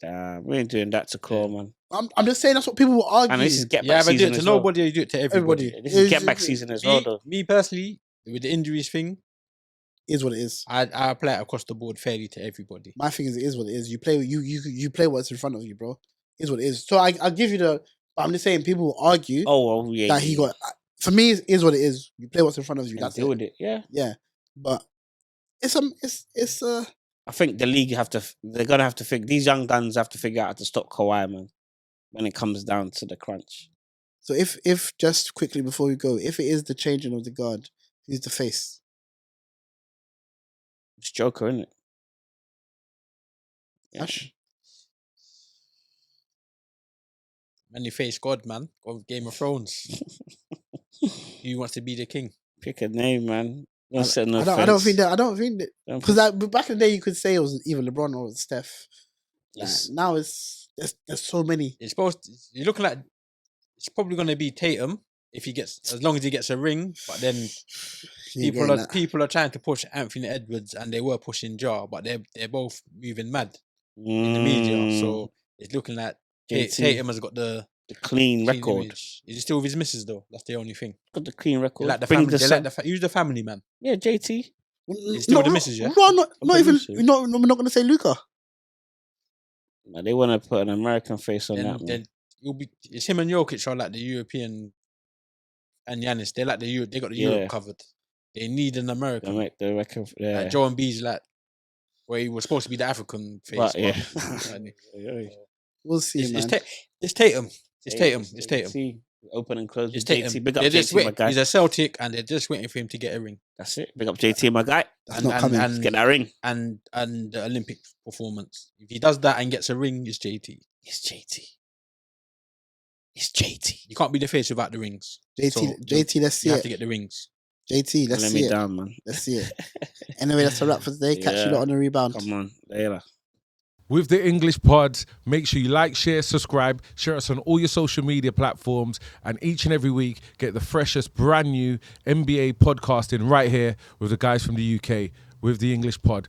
We ain't doing that to Claw, man. I'm just saying that's what people will argue. And this is get yeah, back but do season it to as well. nobody. You do it to everybody. Everybody. This is It's- get back season as well, though. Me personally, with the injuries thing, Is what it is. I apply it across the board fairly to everybody. My thing is, it is what it is. You play. You play what's in front of you, bro. Is what it is. So I'll give you the. But I'm just saying, people will argue Oh, well, yeah. that he got. For me, it is what it is. You play what's in front of you. And That's deal it. with it. Yeah. Yeah, but it's I think the league they're gonna have to figure, these young guns have to figure out how to stop Kawhi, man, when it comes down to the crunch. So if just quickly before we go, if it is the changing of the guard, who's the face? It's Joker, isn't it? Ash? Man, you face God, man. Of Game of Thrones. Who wants to be the king? Pick a name, man. I don't think that because back in the day you could say it was either LeBron or Steph. Like, now there's so many. You're looking at. It's probably going to be Tatum if he gets, as long as he gets a ring. But then people are trying to push Anthony Edwards, and they were pushing Ja, but they're both moving mad in the media. So it's looking like Tatum has got the clean record. Image. Is he still with his missus though? That's the only thing. Got the clean record. They like the family. Who's the family man? Yeah, JT. He's still with the missus, yeah. Not even. We're not going to say Luka. No, they want to put an American face on that. Then it's him and Jokic are like the European, and Giannis. They're like they got the Europe covered. They need an American. They make the record. Yeah. Like Joe Embiid's like where he was supposed to be the African face. But, yeah. We'll see, man. It's Tatum. It's Tatum. Open and close. It's JT. Tatum. Big up They're JT, my guy. He's a Celtic, and they're just waiting for him to get a ring. That's it. Big up JT, my guy. That's not coming. And get that ring. And the Olympic performance. If he does that and gets a ring, it's JT. It's JT. It's JT. You can't be the face without the rings. JT, let's see it. You have to get the rings. JT, let's see it. Down, man. Let's see it. Anyway, that's a wrap for today. Catch you lot on the rebound. Come on, later. With the English Pod, make sure you like, share, subscribe, share us on all your social media platforms, and each and every week get the freshest brand new NBA podcasting right here with the guys from the UK with the English Pod.